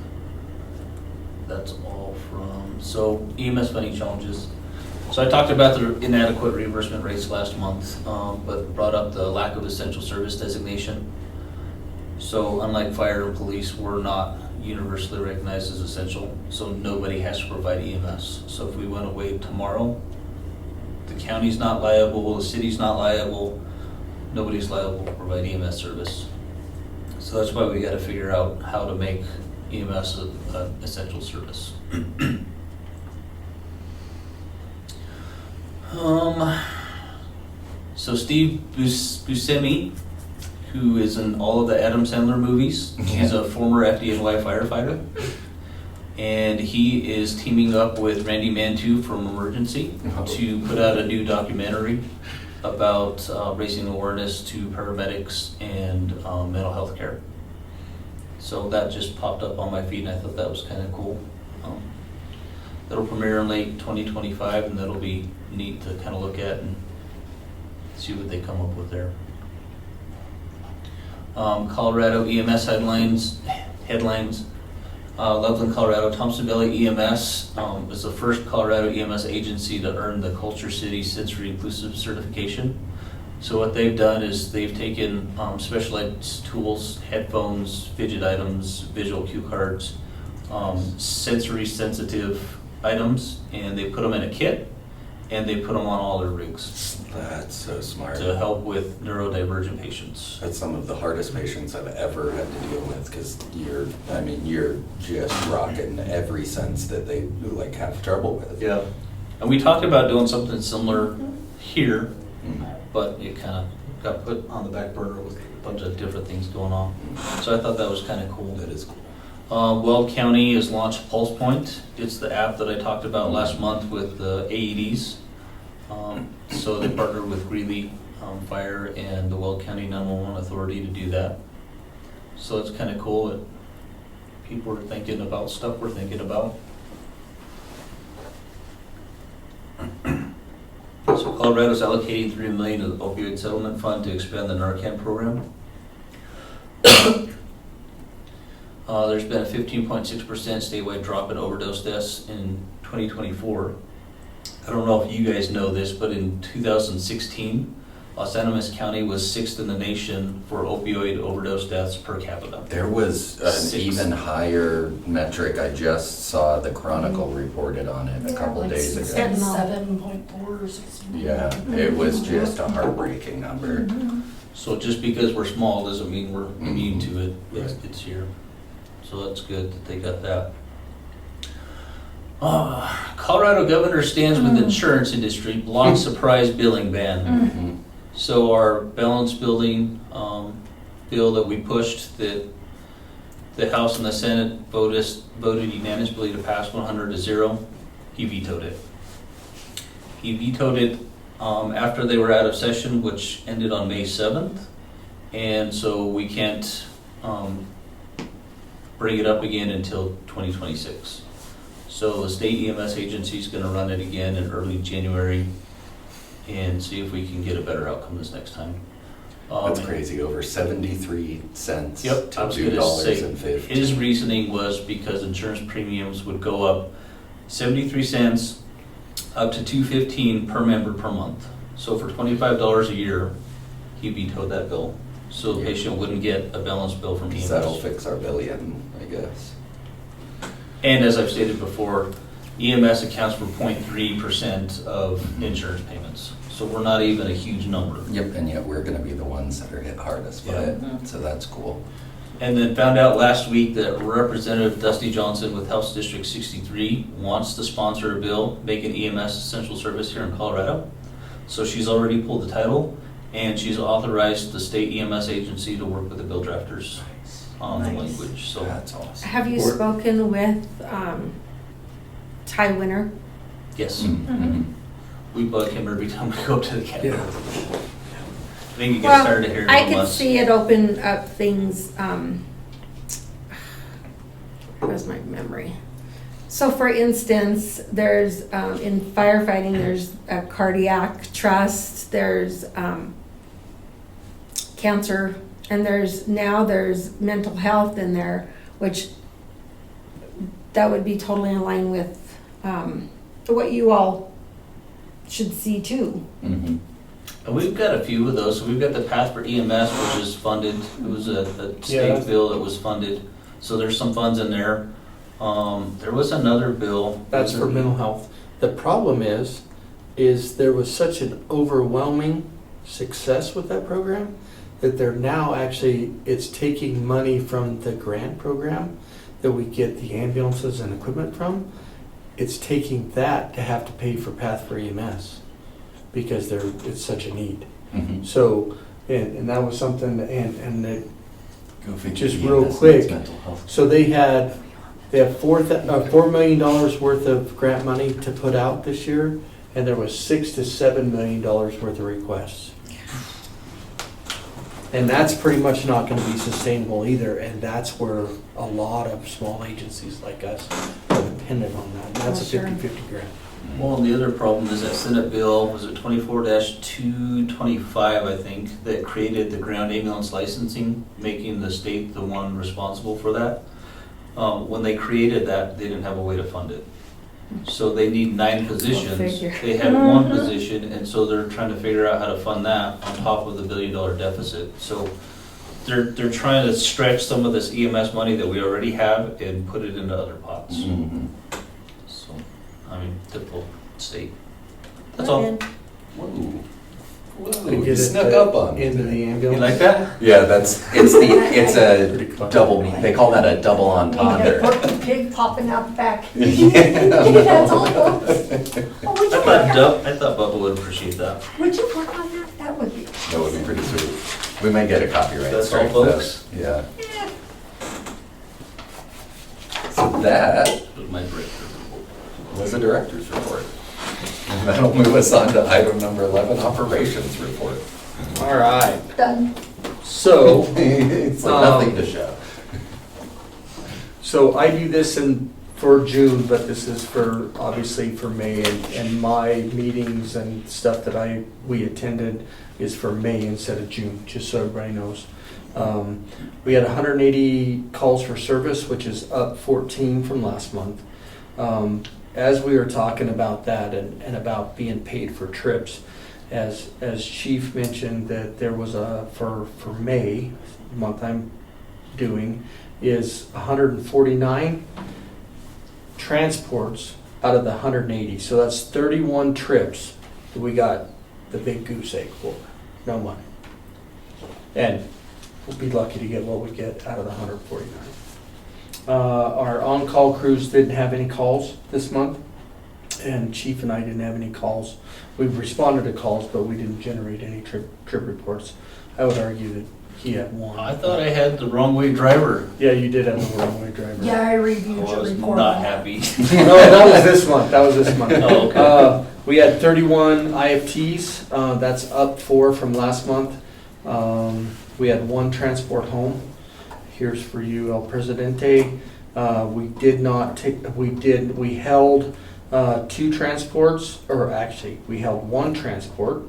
That's all from, so EMS funding challenges. So I talked about the inadequate reimbursement rates last month, but brought up the lack of essential service designation. So unlike fire and police, we're not universally recognized as essential, so nobody has to provide EMS. So if we went away tomorrow, the county's not liable, the city's not liable, nobody's liable to provide EMS service. So that's why we gotta figure out how to make EMS an essential service. So Steve Buscemi, who is in all of the Adam Sandler movies, he's a former FDNY firefighter. And he is teaming up with Randy Mantu from Emergency to put out a new documentary about raising awareness to paramedics and mental health care. So that just popped up on my feed and I thought that was kind of cool. That'll premiere in late 2025 and that'll be neat to kind of look at and see what they come up with there. Colorado EMS headlines. Loveland, Colorado. Thompson Valley EMS is the first Colorado EMS agency to earn the Culture City Sensory Inclusive certification. So what they've done is they've taken specialized tools, headphones, fidget items, visual cue cards, sensory sensitive items, and they put them in a kit and they put them on all their rigs
That's so smart.
to help with neurodivergent patients.
That's some of the hardest patients I've ever had to deal with because you're just rocking every sense that they like have trouble with.
Yeah. And we talked about doing something similar here, but it kind of got put on the back burner with a bunch of different things going on. So I thought that was kind of cool.
That is cool.
Weld County has launched Pulse Point. It's the app that I talked about last month with the AEDs. So they partnered with Greeley Fire and the Weld County 911 Authority to do that. So it's kind of cool that people are thinking about stuff we're thinking about. So Colorado's allocating $3 million to the opioid settlement fund to expand the Narcan program. There's been a 15.6% statewide drop in overdose deaths in 2024. I don't know if you guys know this, but in 2016, Los Animas County was 6th in the nation for opioid overdose deaths per capita.
There was an
6.
even higher metric. I just saw the Chronicle reported on it a couple
Like
days ago.
7.4 or 16.
Yeah, it was just a heartbreaking number.
So just because we're small doesn't mean we're immune to it. It's here. So that's good that they got that. Colorado governor stands with insurance industry, blocks surprise billing ban. So our balance building bill that we pushed that the House and the Senate voted unanimously to pass 100-0, he vetoed it. He vetoed it after they were out of session, which ended on May 7th. And so we can't bring it up again until 2026. So the state EMS agency is going to run it again in early January and see if we can get a better outcome this next time.
That's crazy, over 73 cents
Yep, I
to
was going to say,
$2.50.
his reasoning was because insurance premiums would go up 73 cents up to $2.15 per member per month. So for $25 a year, he vetoed that bill. So the patient wouldn't get a balance bill from EMS.
That'll fix our billion, I guess.
And as I've stated before, EMS accounts for 0.3% of insurance payments. So we're not even a huge number.
Yep, and yet we're gonna be the ones that are hit hardest by it, so that's cool.
And then found out last week that Representative Dusty Johnson with House District 63 wants to sponsor a bill making EMS essential service here in Colorado. So she's already pulled the title and she's authorized the state EMS agency to work with the bill drafters on the language. So
That's awesome.
Have you spoken with Ty Winter?
yes,
Mhm.
we bug him every time we go up to the Capitol. I think he gets
Well,
tired of hearing
I
from
could
us.
see it open up things, where's my memory? So for instance, there's, in firefighting, there's a cardiac trust, there's, cancer, and there's mental health in there, which that would be totally in line with, what you all should see too.
Mhm.
And we've got a few of those. So we've got the Path for EMS, which is funded. It was a state
Yeah.
bill that was funded. So there's some funds in there. There was another bill.
That's for mental health. The problem is there was such an overwhelming success with that program that they're now actually, it's taking money from the grant program that we get the ambulances and equipment from. It's taking that to have to pay for Path for EMS because it's such a need.
Mhm.
So, and that was something, and it,
Go figure,
just
yeah,
real
that's
quick.
mental health.
so they have $4 million worth of grant money to put out this year, and there was $6 to $7 million worth of requests. And that's pretty much not gonna be sustainable either, and that's where a lot of small agencies like us are dependent on that. And that's a
Oh, sure.
50-50 grant.
Well, and the other problem is that Senate bill, was it 24-225, I think, that created the ground ambulance licensing, making the state the one responsible for that. When they created that, they didn't have a way to fund it. So they need 9 positions.
figure.
They had 1 position, and so they're trying to figure out how to fund that on top of the $1 billion deficit. So they're trying to stretch some of this EMS money that we already have and put it into other pots.
Mhm.
So, I mean, typical state. That's all.
Whoa.
They
Whoa,
get
you
it,
snuck up on me.
into the
You
ambulance.
like that?
Yeah, it's a double, they call that a double
And you got a
entendre.
porky pig popping out the back.
Yeah.
That's all. Oh, would you work on,
I thought Bubba would appreciate that.
would you work on that? That would be.
That would be pretty sweet. We may get a copyright
That's
strike
all,
for
folks?
that. Yeah. So that
Was my break.
was a director's report. And that'll move us on to item number 11, operations report.
All right,
Done.
so.
It's like nothing to show.
So I do this for June, but this is obviously for May, and my meetings and stuff that we attended is for May instead of June, just so everybody knows. We had 180 calls for service, which is up 14 from last month. As we were talking about that and about being paid for trips, as Chief mentioned, that there was for May, the month I'm doing, is 149 transports out of the 180. So that's 31 trips that we got the big goose egg for. No money. And we'll be lucky to get what we get out of the 149. Our on-call crews didn't have any calls this month, and Chief and I didn't have any calls. We've responded to calls, but we didn't generate any trip reports. I would argue that he had one.
I thought I had the wrong way driver.
Yeah, you did have the wrong way driver.
Yeah, I
I
reviewed your
was
report.
not
on that.
happy.
No, that was this month. That was this month.
Oh, okay.
We had 31 IFTs. That's up 4 from last month. We had 1 transport home. Here's for you, El Presidente. We held 2 transports, or actually, we held 1 transport.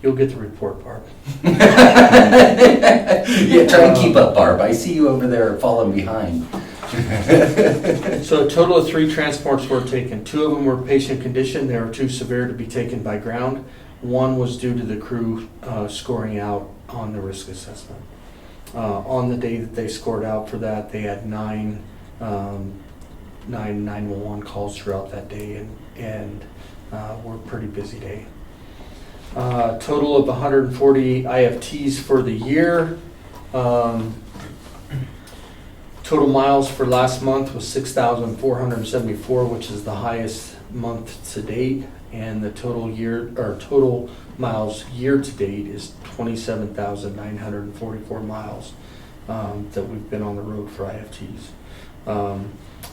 You'll get the report, Barb.
Yeah, try and keep up, Barb. I see you over there falling behind.
So a total of 3 transports were taken. 2 of them were patient condition. They were too severe to be taken by ground. 1 was due to the crew scoring out on the risk assessment. On the day that they scored out for that, they had 9 911 calls throughout that day, and were a pretty busy day. Total of 140 IFTs for the year. Total miles for last month was 6,474, which is the highest month to date, and the total miles year to date is 27,944 miles that we've been on the road for IFTs.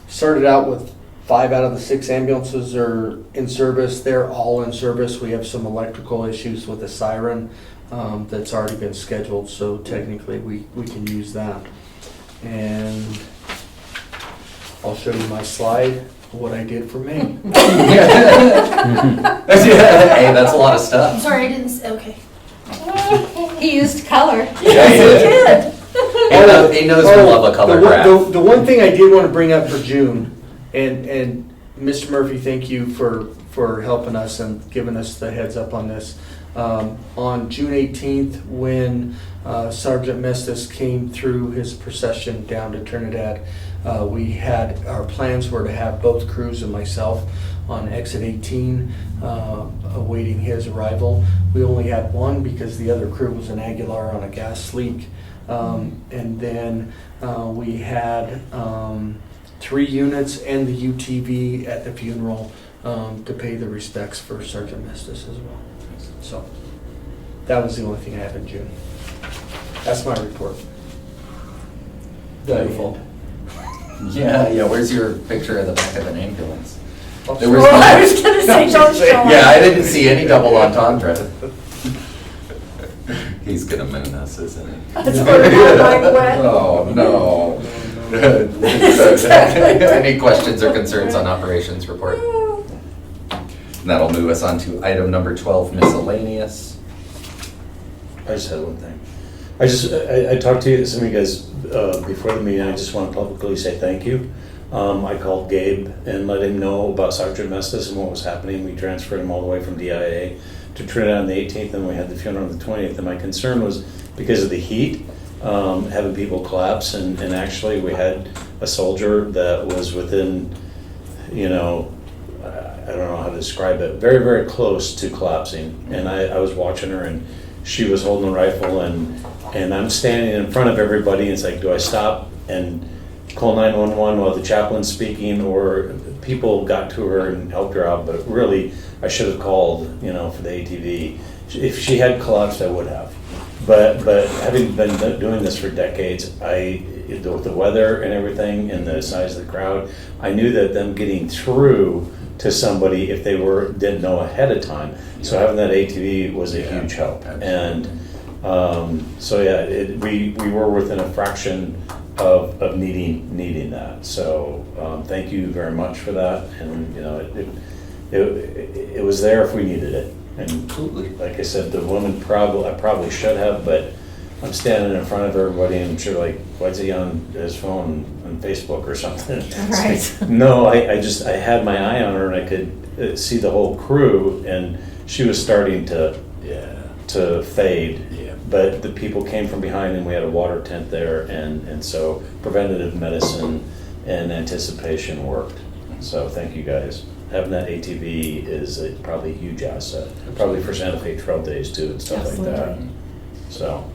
Started out with 5 out of the 6 ambulances are in service. They're all in service. We have some electrical issues with the siren that's already been scheduled, so technically we can use that. And I'll show you my slide, what I did for May.
Hey, that's a lot of
I'm
stuff.
sorry, I didn't, okay.
He used color.
Yeah, he did. He knows we love a color graph.
The one thing I did want to bring up for June, and Mr. Murphy, thank you for helping us and giving us the heads up on this. On June 18th, when Sergeant Mestis came through his procession down to Trinidad, our plans were to have both crews and myself on exit 18 awaiting his arrival. We only had one because the other crew was in Aguilar on a gas leak. And then we had 3 units and the UTV at the funeral to pay the respects for Sergeant Mestis as well. So that was the only thing I have in June. That's my report.
Beautiful. Yeah, where's your picture of the back of an ambulance? There
Well, I was gonna say, don't show it.
Yeah, I didn't see any double entendre. He's gonna moon us, isn't he?
That's where my mind went.
Oh, no. Any questions or concerns on operations report? And that'll move us on to item number 12, miscellaneous.
I just had one thing. I talked to some of you guys before the meeting. I just want to publicly say thank you. I called Gabe and let him know about Sergeant Mestis and what was happening. We transferred him all the way from DIA to Trinidad on the 18th, and we had the funeral on the 20th. And my concern was because of the heat, having people collapse, and actually we had a soldier that was within, I don't know how to describe it, very, very close to collapsing. And I was watching her, and she was holding a rifle, and I'm standing in front of everybody, and it's like, do I stop and call 911 while the chaplain's speaking, or people got to her and helped her out? But really, I should have called, for the ATV. If she had collapsed, I would have. But having been doing this for decades, with the weather and everything and the size of the crowd, I knew that them getting through to somebody if they didn't know ahead of time. So having that ATV was a huge help. And we were within a fraction of needing that. So thank you very much for that. And it was there if we needed it. And
Absolutely.
like I said, the woman I probably should have, but I'm standing in front of everybody and she's like, why's he on his phone on Facebook or something?
Right.
Like, no, I had my eye on her and I could see the whole crew, and she was starting to fade.
Yeah.
But the people came from behind and we had a water tent there, and so preventative medicine and anticipation worked. So thank you guys. Having that ATV is probably a huge asset, probably for Santa Fe Trail Days too and stuff like that.
Absolutely.
So,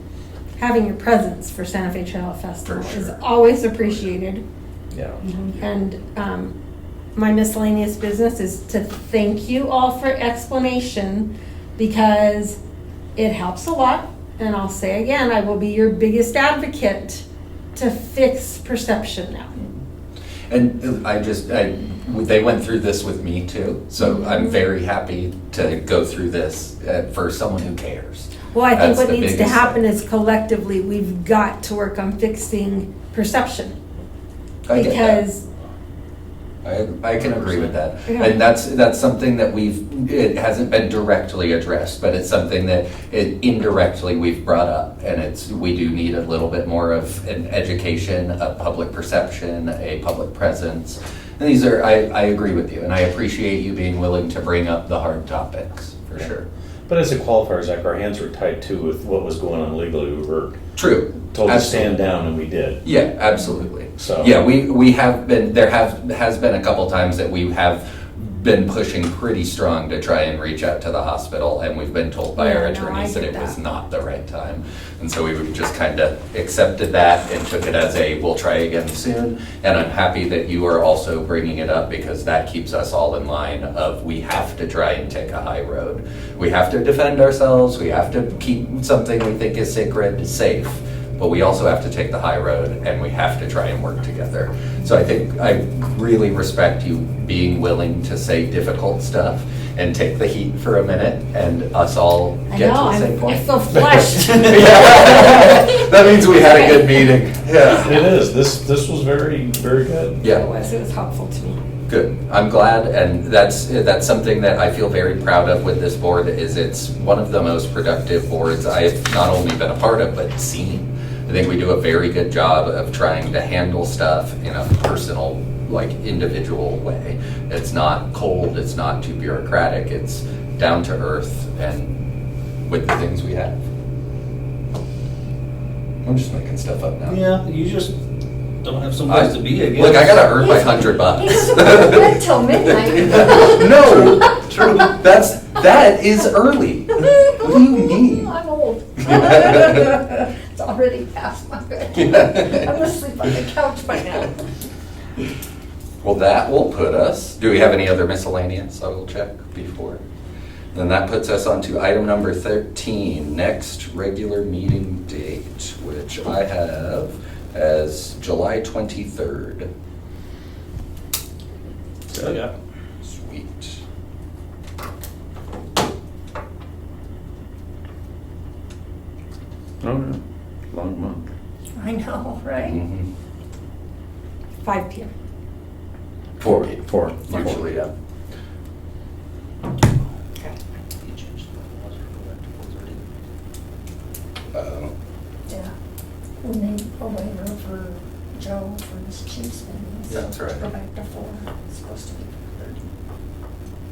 Having your presence for Santa Fe Trail Festival
For
is
sure.
always appreciated.
yeah.
And my miscellaneous business is to thank you all for explanation, because it helps a lot. And I'll say again, I will be your biggest advocate to fix perception now.
And they went through this with me too, so I'm very happy to go through this for someone who cares.
Well, I think
That's
what
the
needs to
biggest
happen
thing.
is collectively, we've got to work on fixing perception.
I get that.
Because,
I can agree with that.
Yeah.
And that's something that it hasn't been directly addressed, but it's something that indirectly we've brought up. And we do need a little bit more of an education, a public perception, a public presence. And I agree with you, and I appreciate you being willing to bring up the hard topics, for sure.
But as a qualifier, Zach, our hands were tied too with what was going on legally. We were
True.
told to
Absolutely.
stand down, and we did.
Yeah, absolutely.
So-
Yeah, we have been, has been a couple times that we have been pushing pretty strong to try and reach out to the hospital, and we've been told by our
Yeah, no, I
attorneys that
get
it was
that.
not the right time. And so we just kind of accepted that and took it as we'll try again soon. And I'm happy that you are also bringing it up, because that keeps us all in line of, we have to try and take a high road. We have to defend ourselves, we have to keep something we think is sacred safe, but we also have to take the high road, and we have to try and work together. So I think I really respect you being willing to say difficult stuff and take the heat for a minute, and us all
I
get
know,
to the same point.
I feel flushed.
Yeah. That means we had a good meeting. Yeah.
It is. This was very, very good.
It
Yeah,
was helpful to me.
good. I'm glad, and that's something that I feel very proud of with this board. Is it's one of the most productive boards I've not only been a part of, but seen. I think we do a very good job of trying to handle stuff in a personal, individual way. It's not cold, it's not too bureaucratic, it's down to earth, and with the things we have. I'm just making stuff up now.
Yeah, you just don't have some place to be, I guess.
Look, I gotta earn my $100.
He doesn't go to bed till midnight.
No, true. That is early. What do you mean?
I'm old. It's already past my bedtime. I'm asleep on the couch by now.
Well, that will put us, do we have any other miscellaneous? I will check before. Then that puts us on to item number 13, next regular meeting date, which I have as July 23rd.
So, yeah.
Sweet.
Oh, no. Long month.
I know, right?
Mhm.
5 p.m.
4
Four.
usually, yeah.
You changed the bylaws or go back to 4:30?
Yeah. When they go waiver for Joe for his Chiefs meetings.
That's right.
Go back to 4. It's supposed to be 30.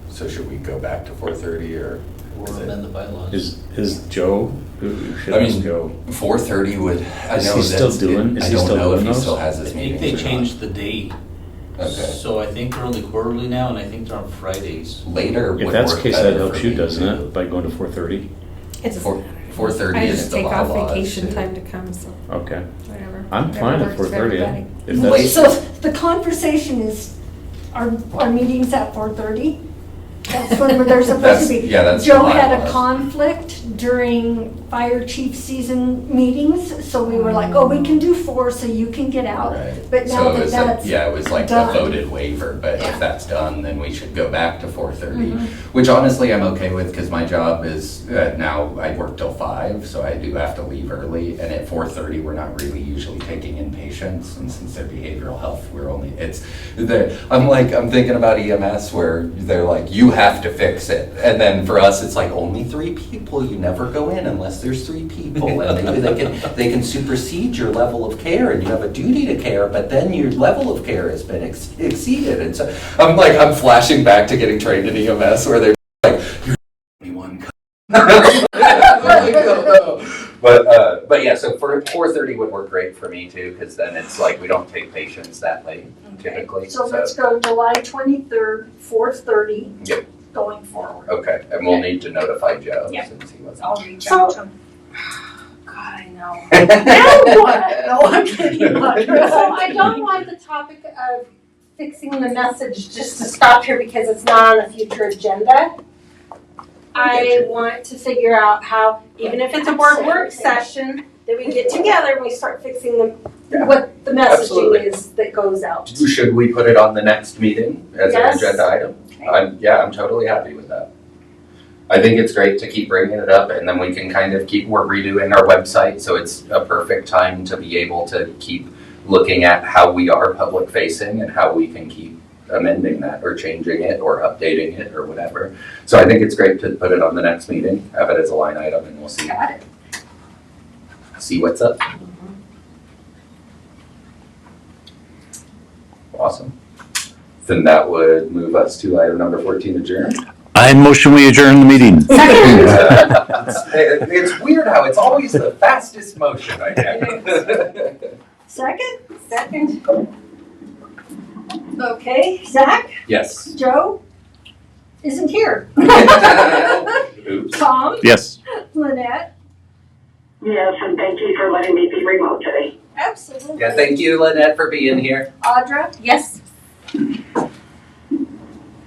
So should we go back to 4:30 or?
Or
is it-
amend the bylaws?
Is Joe, who should
I
ask
mean,
Joe?
4:30 would, I
Is
know
he still
that's-
doing- is
I
he
don't
still
know if
doing
he
those?
still has
I
his
think
meetings
they
or not.
changed the date.
Okay.
So I think they're only quarterly now, and I think they're on Fridays.
Later
If
would
that's the
work
case,
better
that helps
for
you,
me,
doesn't
too.
it, by going to 4:30?
It's a
4:30
I
is
just
the
take off
bylaws,
vacation
too.
time to come, so
Okay.
whatever.
I'm
Whatever
fine at
works for
4:30.
everybody.
If that's,
So the conversation is, our meeting's at 4:30? That's when they're supposed to be.
Yeah, that's
Joe
the
had a
bylaws.
conflict during fire chief season meetings, so we were like, oh, we can do 4 so you can get out.
Right.
But
So
now
it
that
was
that's
yeah, it was like a
done.
voted waiver, but
Yeah.
if that's done, then we should go back to 4:30.
Mhm.
Which honestly, I'm okay with, because my job is, now I work till 5, so I do have to leave early. And at 4:30, we're not really usually taking in patients, and since they're behavioral health, I'm thinking about EMS where they're like, you have to fix it. And then for us, it's like, only 3 people, you never go in unless there's 3 people. And maybe they can supersede your level of care, and you have a duty to care, but then your level of care has been exceeded. And so I'm flashing back to getting trained in EMS where they're like, you're the only one. But yeah, so for 4:30 would work great for me too, because then it's like we don't take patients that late typically.
So let's go July 23rd, 4:30.
Yep.
Going forward.
Okay, and we'll need to notify Joe
Yep.
since he wasn't.
I'll reach
So-
out to him. God, I know.
Now what? No, I'm kidding.
So I don't want the topic of fixing the message just to stop here because it's not on a future agenda. I want to figure out how, even if it's a board work session, that we get together and we start fixing what the
Absolutely.
messaging is that goes out.
Should we put it on the next meeting as an
Yes.
agenda item? I'm totally happy with that. I think it's great to keep bringing it up, and then we can kind of we're redoing our website, so it's a perfect time to be able to keep looking at how we are public facing and how we can keep amending that or changing it or updating it or whatever. So I think it's great to put it on the next meeting, have it as a line item, and we'll see what's up. Awesome. Then that would move us to item number 14, adjourn.
I motion we adjourn the meeting.
It's weird how it's always the fastest motion I get.
Second? Okay, Zach,
Yes.
Joe isn't here.
Oops.
Tom,
Yes.
Lynette.
Yes, and thank you for letting me be remote today.
Absolutely.
Yeah, thank you, Lynette, for being here.
Audra,
Yes.